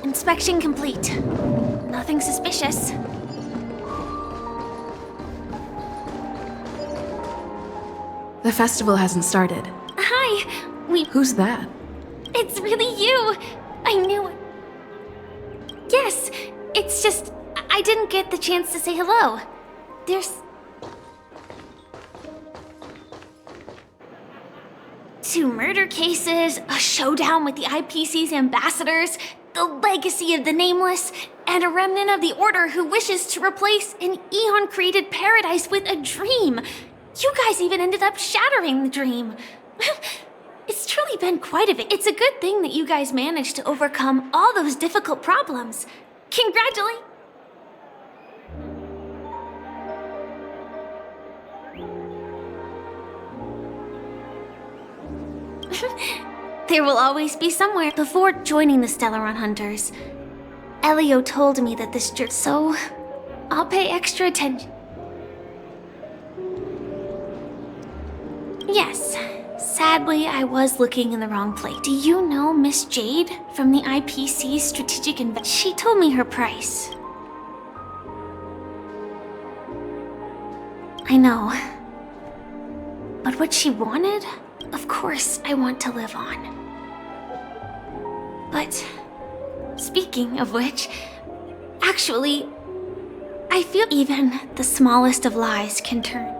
Inspection complete. Nothing suspicious. The festival hasn't started. Hi! Who's that? It's really you! I knew it. Yes, it's just I didn't get the chance to say hello. There's 2 murder cases, a showdown with the IPC's ambassadors, the legacy of the Nameless, and a remnant of the Order who wishes to replace an Eon-created paradise with a dream. You guys even ended up shattering the dream. It's truly been quite a bit. It's a good thing that you guys managed to overcome all those difficult problems. Congratulations! There will always be somewhere. Before joining the Stellaron Hunters, Elio told me that this so I'll pay extra attention. Yes, sadly, I was looking in the wrong place. Do you know Miss Jade from the IPC Strategic Investment? She told me her price. I know. But what she wanted, of course, I want to live on. But, speaking of which, actually, I feel even the smallest of lies can turn.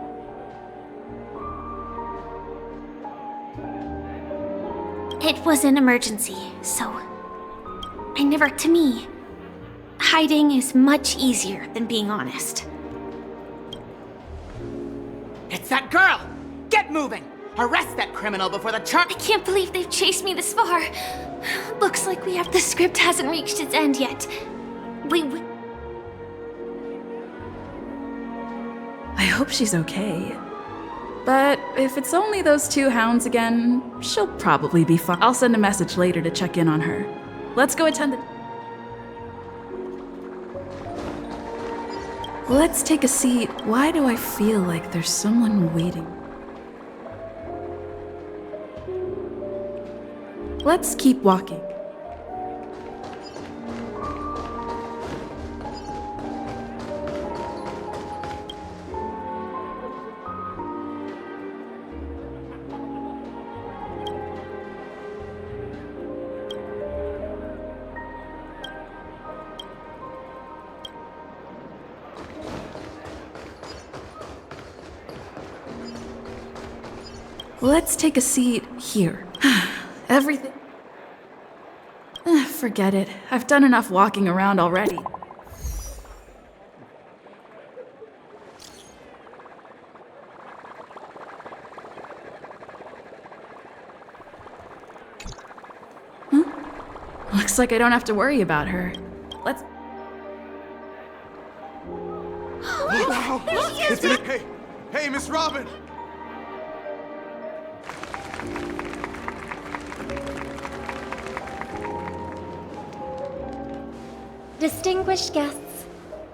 It was an emergency, so to me, hiding is much easier than being honest. It's that girl! Get moving! Arrest that criminal before the I can't believe they've chased me this far. Looks like the script hasn't reached its end yet. I hope she's okay. But if it's only those 2 hounds again, she'll probably be fine. I'll send a message later to check in on her. Let's go attend the... Let's take a seat. Why do I feel like there's someone waiting? Let's keep walking. Let's take a seat here. Everything... Forget it. I've done enough walking around already. Huh? Looks like I don't have to worry about her. Let's... Wow! Hey, Miss Robin! Distinguished guests,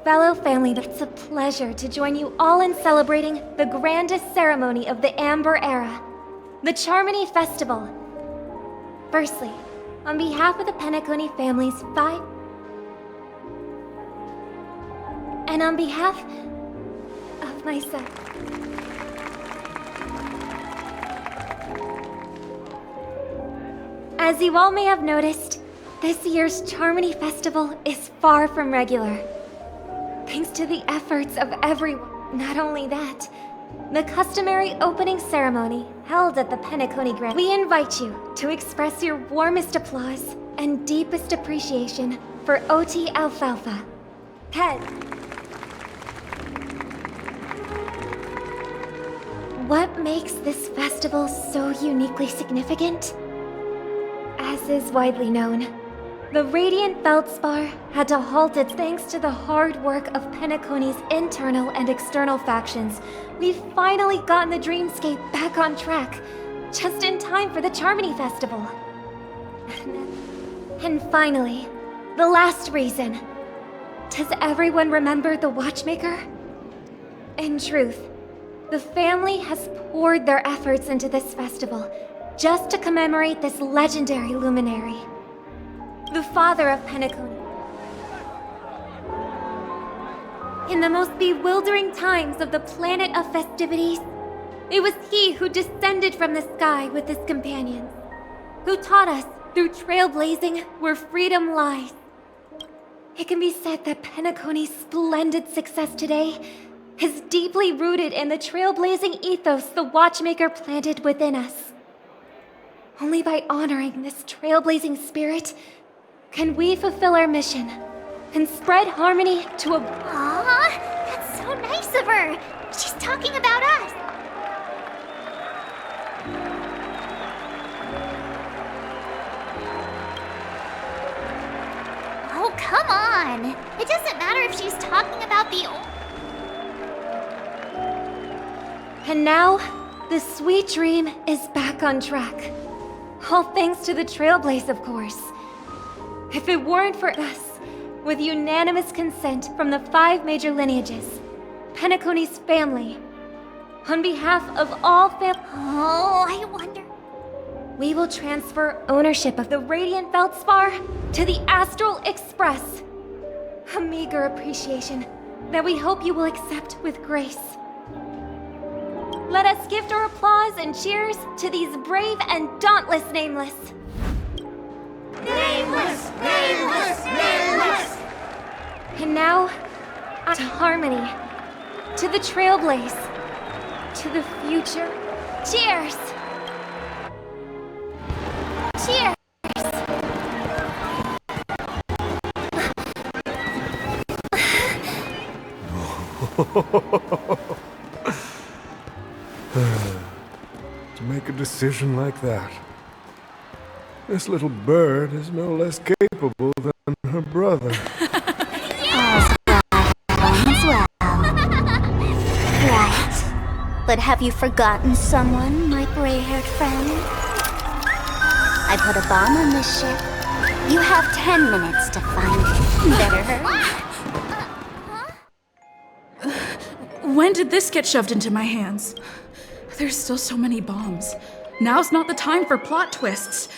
fellow family, it's a pleasure to join you all in celebrating the grandest ceremony of the Amber Era, the Charmony Festival. Firstly, on behalf of the Penacony family's 5... and on behalf of myself... As you all may have noticed, this year's Charmony Festival is far from regular. Thanks to the efforts of everyone. Not only that, the customary opening ceremony held at the Penacony Grand. We invite you to express your warmest applause and deepest appreciation for OT Alfalfa, head. What makes this festival so uniquely significant? As is widely known, the Radiant Feldspar had to halt its thanks to the hard work of Penacony's internal and external factions. We've finally gotten the dreamscape back on track, just in time for the Charmony Festival. And finally, the last reason. Does everyone remember the Watchmaker? In truth, the family has poured their efforts into this festival just to commemorate this legendary luminary. the father of Penacony. In the most bewildering times of the planet of festivities, it was he who descended from the sky with his companions, who taught us through trailblazing where freedom lies. It can be said that Penacony's splendid success today is deeply rooted in the trailblazing ethos the Watchmaker planted within us. Only by honoring this trailblazing spirit can we fulfill our mission and spread harmony to a... Aw, that's so nice of her. She's talking about us. Oh, come on. It doesn't matter if she's talking about the old... And now, the sweet dream is back on track. All thanks to the Trailblaze, of course. If it weren't for us, with unanimous consent from the 5 major lineages, Penacony's family, on behalf of all Oh, I wonder... We will transfer ownership of the Radiant Feldspar to the Astral Express. A meager appreciation that we hope you will accept with grace. Let us gift our applause and cheers to these brave and dauntless Nameless. Nameless! Nameless! Nameless! And now, to harmony, to the Trailblaze, to the future. Cheers! Cheers! To make a decision like that. This little bird is no less capable than her brother. Well. Right. But have you forgotten someone, my gray-haired friend? I put a bomb on this ship. You have 10 minutes to find it. Better hurry. When did this get shoved into my hands? There's still so many bombs. Now's not the time for plot twists.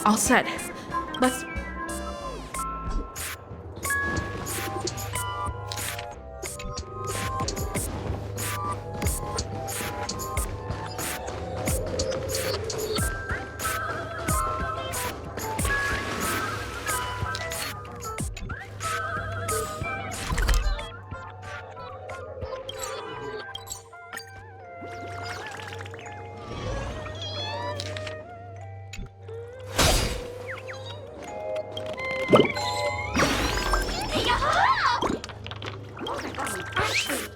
All set. Let's...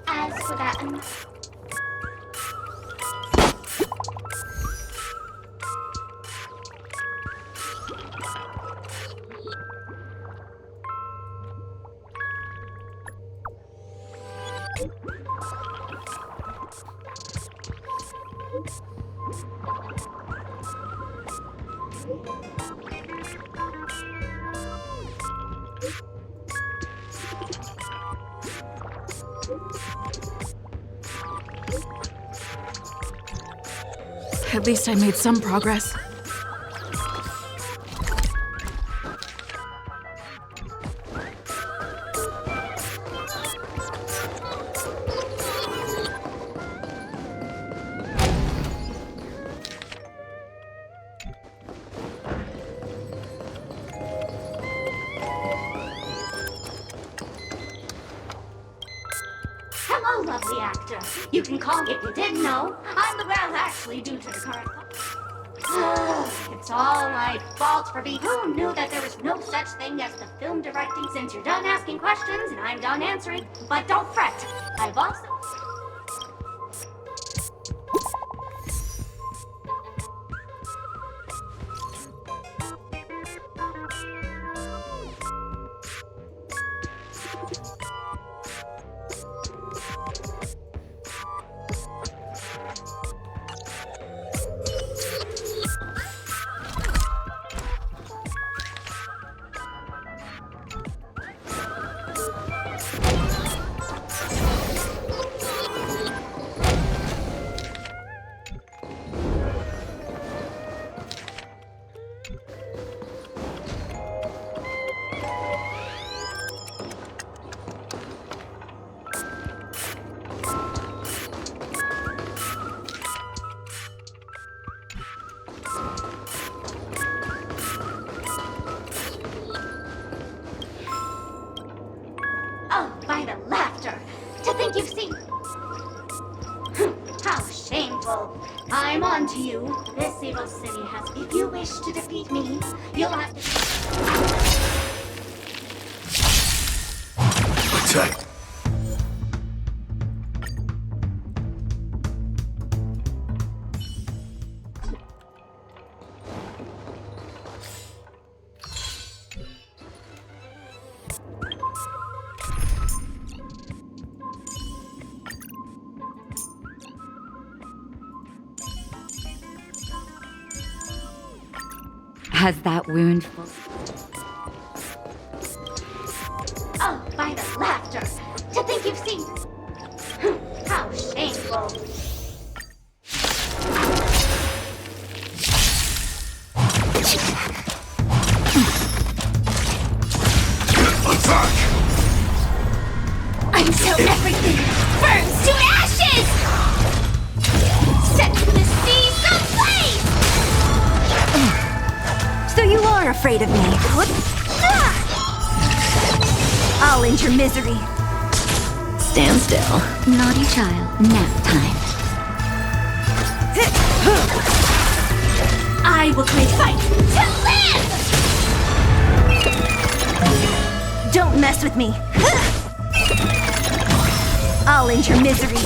As for that... At least I made some progress. Hello, lovely actor. You can call me if you didn't know. I'm the well, actually, due to the current. It's all my fault for being. Who knew that there was no such thing as the film directing since you're done asking questions and I'm done answering? But don't fret. I've also. Oh, by the laughter! To think you've seen. How shameful! I'm on to you. This evil city has. If you wish to defeat me, you'll have to. Attack! Has that wound Oh, by the laughter! To think you've seen. How shameful! Attack! Until everything burns to ashes! Set the seas ablaze! So you are afraid of me. I'll end your misery. Stand still. Naughty child. Nap time. I will create fight to live! Don't mess with me. I'll end your misery.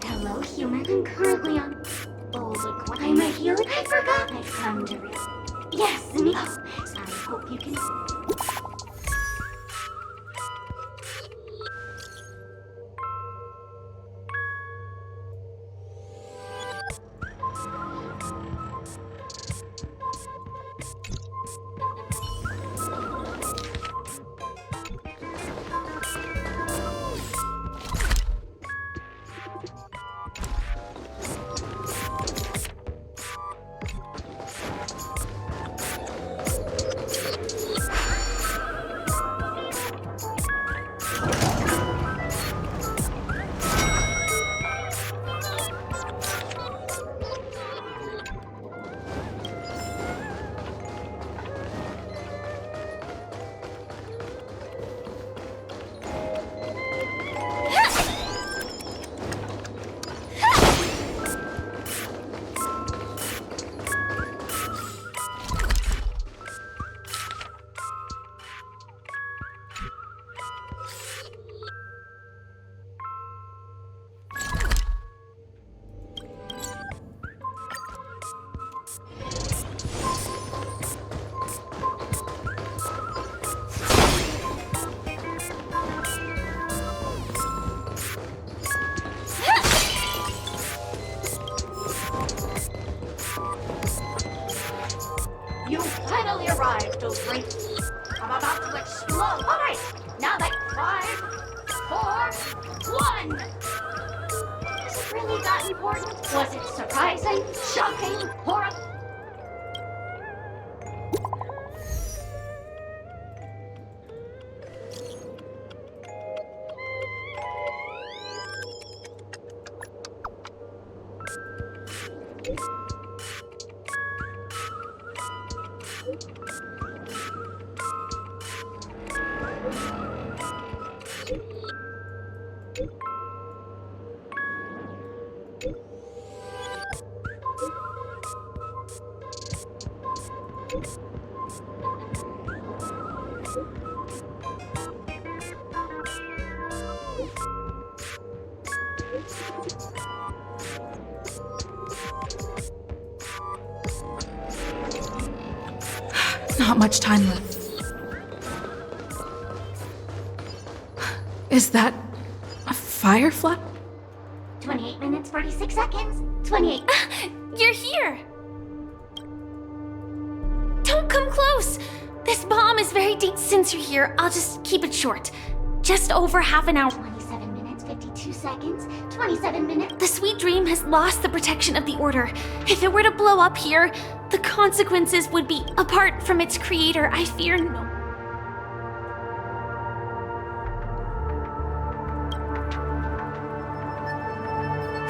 Hello, human. I'm currently on Old Acquaintance. I'm a healer. I forgot. I've come to Yes, me. Oh, I hope you can. 2, 3. I'm about to explode. All right, now like 5, 4, 1. Is it really that important? Was it surprising, shocking, horrible? Not much time left. Is that a firefly? 28 minutes, 46 seconds. 28. You're here! Don't come close! This bomb is very deep. Since you're here, I'll just keep it short. Just over half an hour. 27 minutes, 52 seconds. 27 minutes. The sweet dream has lost the protection of the Order. If it were to blow up here, the consequences would be, apart from its creator, I fear no.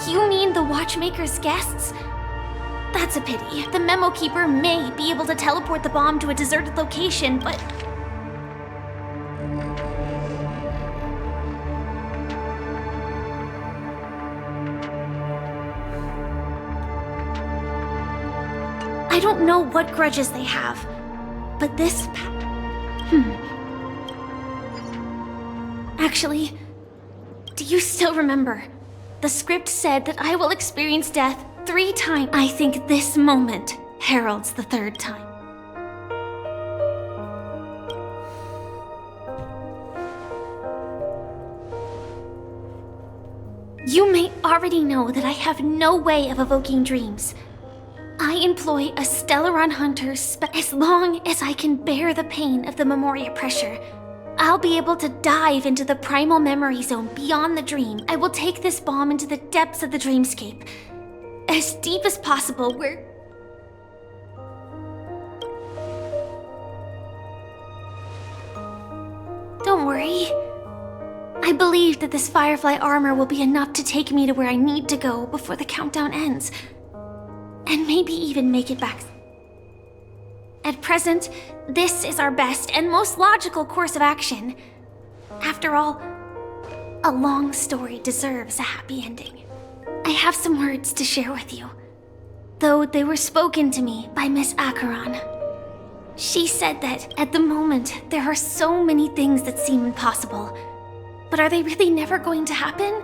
You mean the Watchmaker's guests? That's a pity. The Memo Keeper may be able to teleport the bomb to a deserted location, but... I don't know what grudges they have, but this... Actually, do you still remember? The script said that I will experience death 3 times. I think this moment heralds the 3rd time. You may already know that I have no way of evoking dreams. I employ a Stellaron Hunter as long as I can bear the pain of the Memoria pressure. I'll be able to dive into the primal memory zone beyond the dream. I will take this bomb into the depths of the dreamscape. As deep as possible, where... Don't worry. I believe that this Firefly armor will be enough to take me to where I need to go before the countdown ends. And maybe even make it back. At present, this is our best and most logical course of action. After all, a long story deserves a happy ending. I have some words to share with you, though they were spoken to me by Miss Acheron. She said that, at the moment, there are so many things that seem impossible. But are they really never going to happen?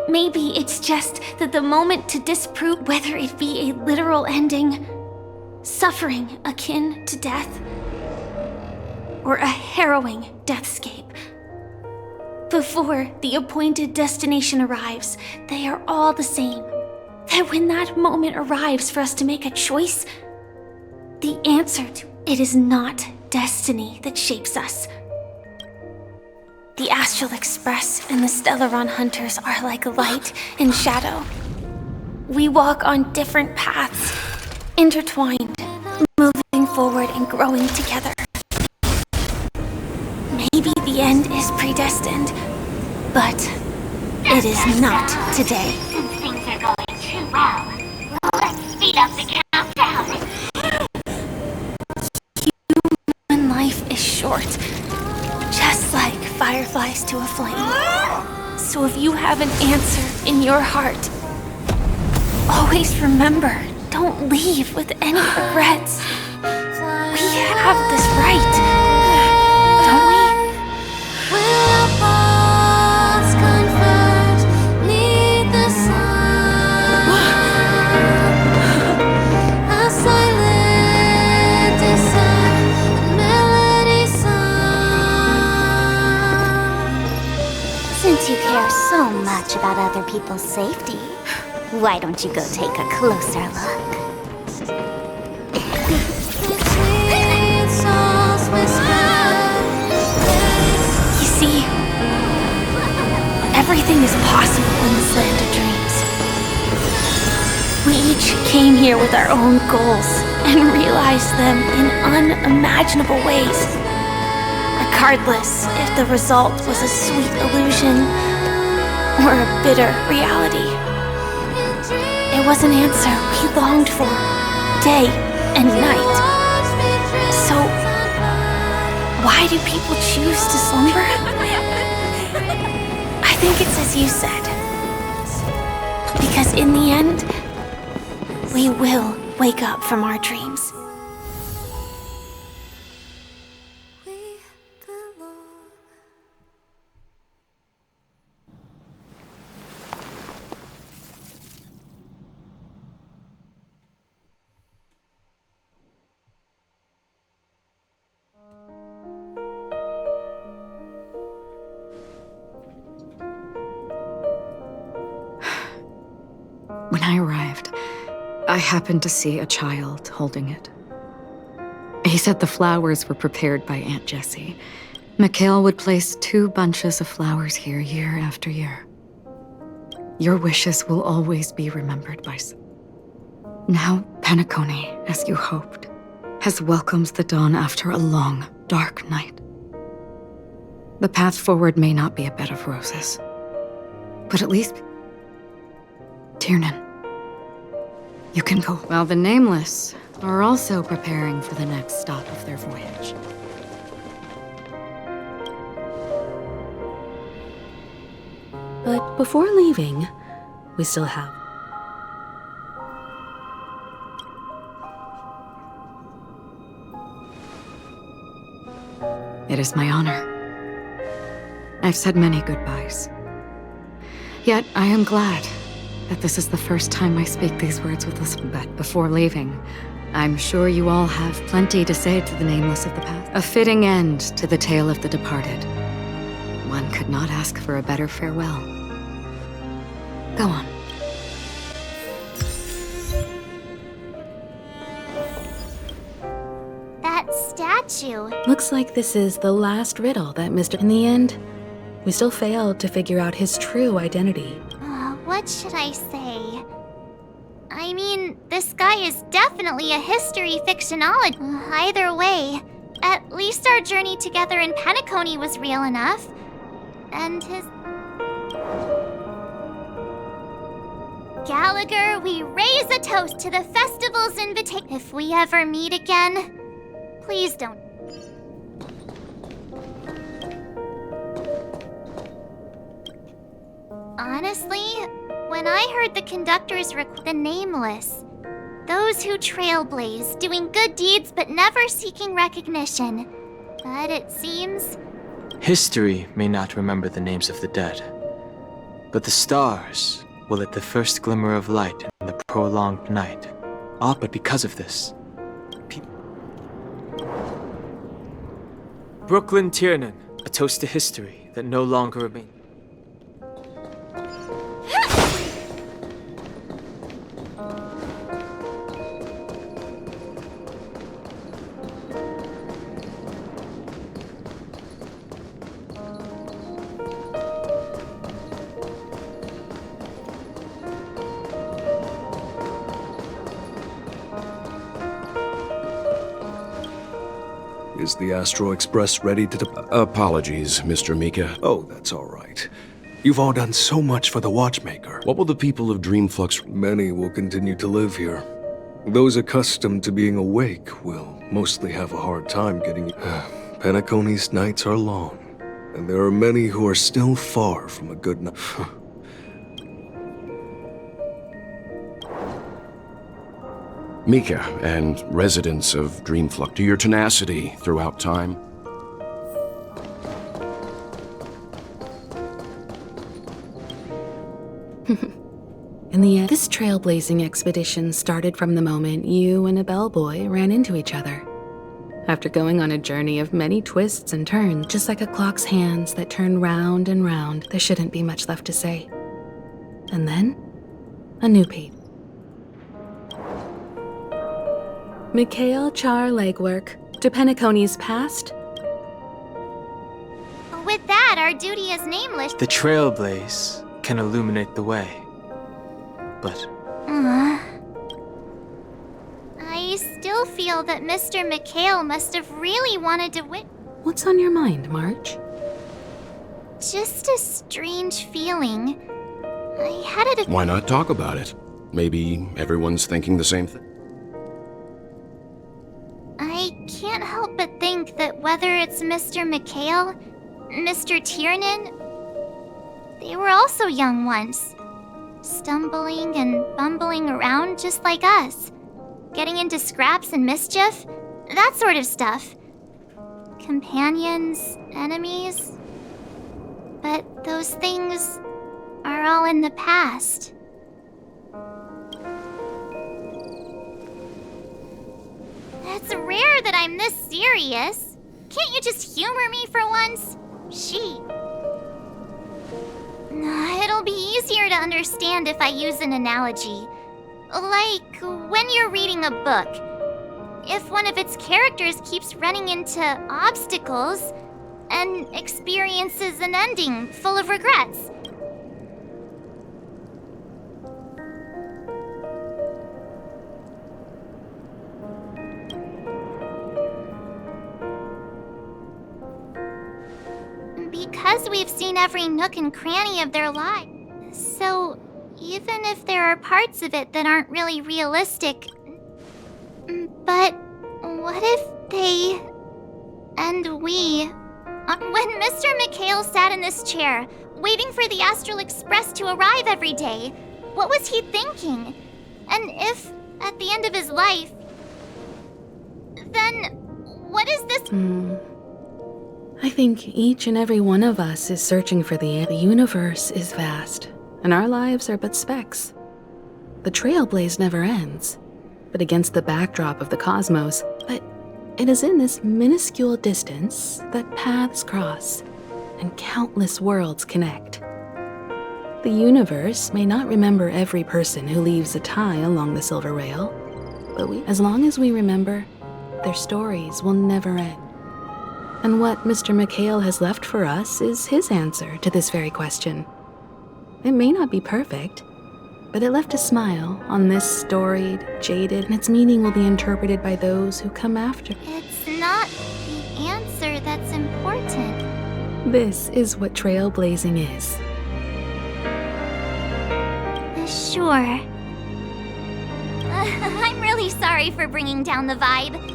Maybe it's just that the moment to disprove whether it be a literal ending, suffering akin to death, or a harrowing deathscape. Before the appointed destination arrives, they are all the same. That when that moment arrives for us to make a choice, the answer to it is not destiny that shapes us. The Astral Express and the Stellaron Hunters are like light and shadow. We walk on different paths, intertwined, moving forward and growing together. Maybe the end is predestined, but it is not today. Since things are going too well, let's speed up the countdown. Human life is short, just like fireflies to a flame. So if you have an answer in your heart, always remember, don't leave with any regrets. We have this right, don't we? Since you care so much about other people's safety, why don't you go take a closer look? Everything is possible in this land of dreams. We each came here with our own goals and realized them in unimaginable ways. Regardless if the result was a sweet illusion or a bitter reality. It was an answer we longed for, day and night. So, why do people choose to slumber? I think it's as you said. Because in the end, we will wake up from our dreams. When I arrived, I happened to see a child holding it. He said the flowers were prepared by Aunt Jessie. Mikhail would place 2 bunches of flowers here year after year. Your wishes will always be remembered by some. Now, Penacony, as you hoped, has welcomed the dawn after a long, dark night. The path forward may not be a bed of roses, but at least, Tiernan, you can go. While the Nameless are also preparing for the next stop of their voyage. But before leaving, we still have... It is my honor. I've said many goodbyes. Yet I am glad that this is the first time I speak these words with us. But before leaving, I'm sure you all have plenty to say to the Nameless of the past. A fitting end to the tale of the departed. One could not ask for a better farewell. Go on. That statue. Looks like this is the last riddle that Mr. In the end, we still failed to figure out his true identity. What should I say? I mean, this guy is definitely a history fictionologist. Either way, at least our journey together in Penacony was real enough. And his... Gallagher, we raise a toast to the festival's invitation. If we ever meet again, please don't... Honestly, when I heard the conductor's the Nameless, those who trailblaze, doing good deeds but never seeking recognition. But it seems... History may not remember the names of the dead, but the stars will lit the first glimmer of light in the prolonged night. All but because of this. Brooklyn Tiernan, a toast to history that no longer remains. Is the Astro Express ready to Apologies, Mr. Mika. Oh, that's all right. You've all done so much for the Watchmaker. What will the people of Dreamflux... Many will continue to live here. Those accustomed to being awake will mostly have a hard time getting... Penacony's nights are long, and there are many who are still far from a good night. Mika and residents of Dreamflux, to your tenacity throughout time. In the end, this trailblazing expedition started from the moment you and a bellboy ran into each other. After going on a journey of many twists and turns, just like a clock's hands that turn round and round, there shouldn't be much left to say. And then, a new page. Mikhail Char legwork to Penacony's past. with that, our duty as nameless. The trailblaze can illuminate the way. But I still feel that Mr. McHale must have really wanted to win. What's on your mind, March? Just a strange feeling. I had it. Why not talk about it? Maybe everyone's thinking the same thing. I can't help but think that whether it's Mr. McHale, Mr. Tiernan, they were also young once. Stumbling and bumbling around just like us. Getting into scraps and mischief, that sort of stuff. Companions, enemies. But those things are all in the past. It's rare that I'm this serious. Can't you just humor me for once? It'll be easier to understand if I use an analogy. Like when you're reading a book. If one of its characters keeps running into obstacles and experiences an ending full of regrets. Because we've seen every nook and cranny of their life. So, even if there are parts of it that aren't really realistic. But what if they and we. When Mr. McHale sat in this chair, waiting for the Astral Express to arrive every day, what was he thinking? And if, at the end of his life, then what is this? I think each and every one of us is searching for the universe is vast, and our lives are but specks. The trailblaze never ends, but against the backdrop of the cosmos. But it is in this minuscule distance that paths cross, and countless worlds connect. The universe may not remember every person who leaves a tie along the silver rail, but as long as we remember, their stories will never end. And what Mr. McHale has left for us is his answer to this very question. It may not be perfect, but it left a smile on this storied, jaded, and its meaning will be interpreted by those who come after. It's not the answer that's important. This is what trailblazing is. Sure. I'm really sorry for bringing down the vibe.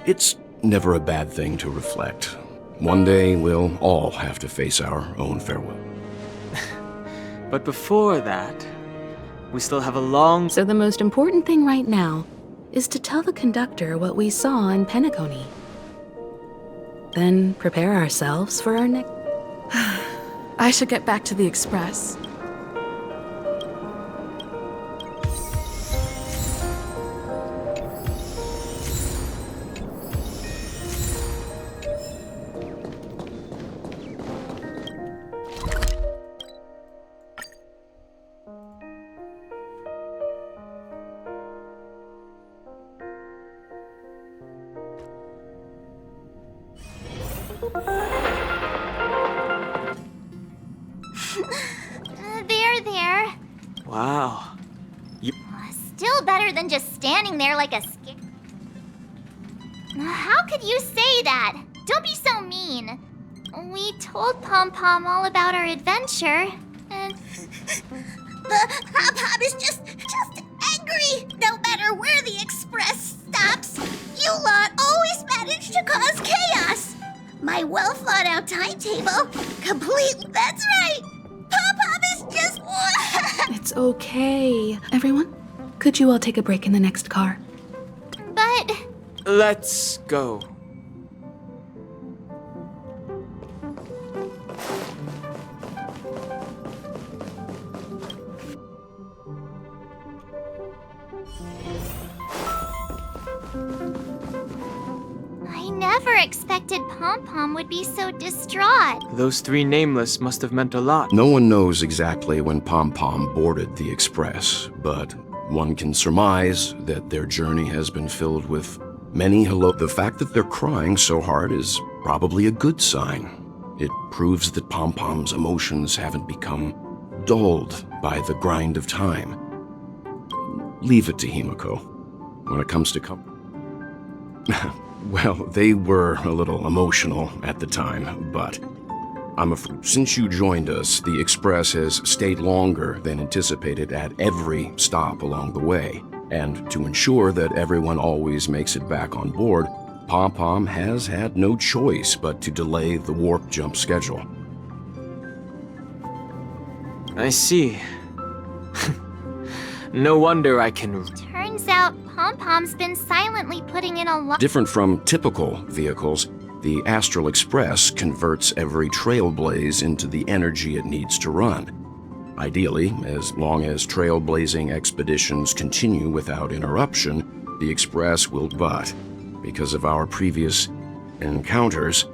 It's never a bad thing to reflect. One day, we'll all have to face our own farewell. But before that, we still have a long... So the most important thing right now is to tell the conductor what we saw in Penacony. Then prepare ourselves for our next... I should get back to the express. There. Wow. Still better than just standing there like a How could you say that? Don't be so mean. We told Pom Pom all about our adventure, and... The Pop is just angry. No matter where the express stops, you lot always manage to cause chaos. My well-thought-out timetable, complete. That's right. Pop is just... It's okay. Everyone, could you all take a break in the next car? But... Let's go. I never expected Pom Pom would be so distraught. Those three nameless must have meant a lot. No one knows exactly when Pom Pom boarded the express, but One can surmise that their journey has been filled with many hello. The fact that they're crying so hard is probably a good sign. It proves that Pom-Pom's emotions haven't become dulled by the grind of time. Leave it to Himiko. When it comes to well, they were a little emotional at the time, but since you joined us, the Express has stayed longer than anticipated at every stop along the way. And to ensure that everyone always makes it back on board, Pom-Pom has had no choice but to delay the warp jump schedule. I see. No wonder I can... Turns out Pom-Pom's been silently putting in a lot. Different from typical vehicles, the Astral Express converts every trailblaze into the energy it needs to run. Ideally, as long as trailblazing expeditions continue without interruption, the Express will, but because of our previous encounters,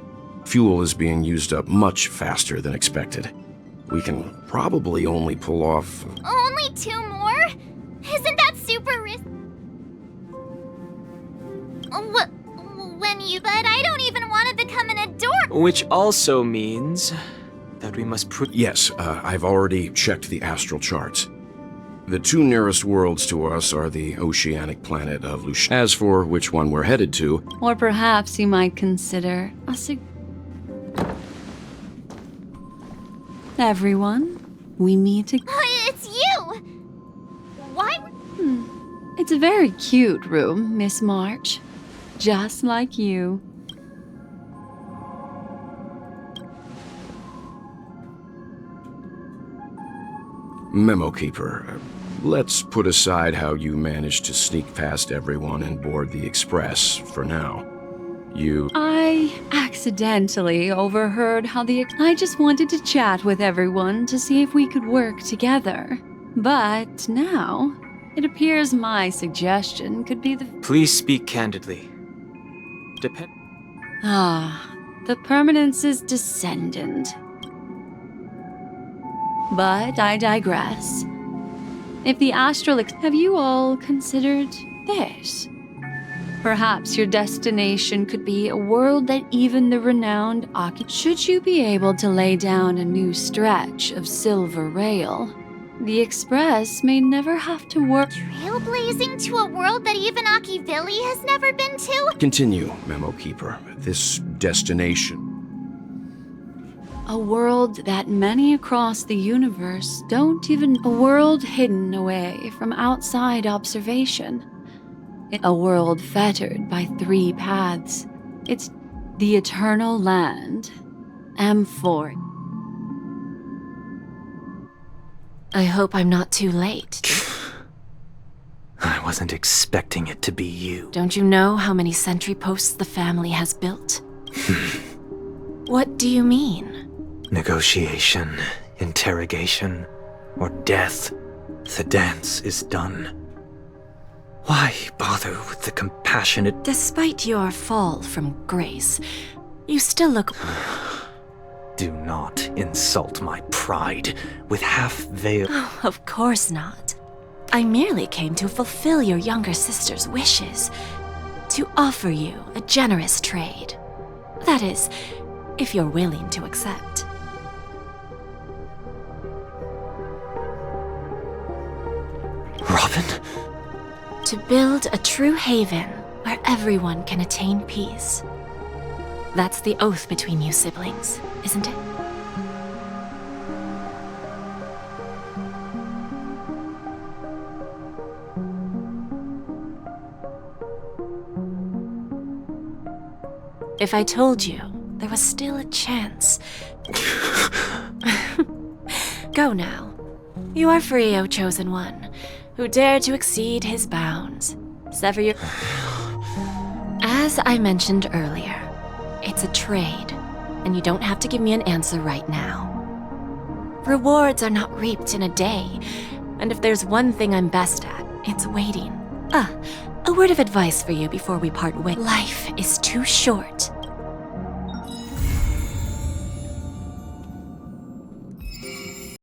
fuel is being used up much faster than expected. We can probably only pull off... Only 2 more? Isn't that super risky? But I don't even want to become an adorable... Which also means that we must Yes, I've already checked the astral charts. The 2 nearest worlds to us are the oceanic planet of Lush. As for which one we're headed to... Or perhaps you might consider a Everyone, we meet again. It's you! Why? It's a very cute room, Miss March. Just like you. Memo Keeper, let's put aside how you managed to sneak past everyone and board the Express for now. I accidentally overheard how I just wanted to chat with everyone to see if we could work together. But now, it appears my suggestion could be the... Please speak candidly. The Permanence's descendant. But I digress. If the astral... Have you all considered this? Perhaps your destination could be a world that even the renowned should you be able to lay down a new stretch of silver rail, the Express may never have to work... Trailblazing to a world that even Akivilli has never been to? Continue, Memo Keeper. This destination... A world that many across the universe don't even... A world hidden away from outside observation. A world fettered by 3 paths. It's the Eternal Land. M4. I hope I'm not too late. I wasn't expecting it to be you. Don't you know how many sentry posts the family has built? What do you mean? Negotiation, interrogation, or death. The dance is done. Why bother with the compassionate... Despite your fall from grace, you still look... Do not insult my pride with half-veiled... Oh, of course not. I merely came to fulfill your younger sister's wishes. To offer you a generous trade. That is, if you're willing to accept. Robin? To build a true haven where everyone can attain peace. That's the oath between you siblings, isn't it? If I told you there was still a chance... Go now. You are free, O Chosen One, who dared to exceed his bounds. Sever your... As I mentioned earlier, it's a trade, and you don't have to give me an answer right now. Rewards are not reaped in a day, and if there's one thing I'm best at, it's waiting. A word of advice for you before we part ways. Life is too short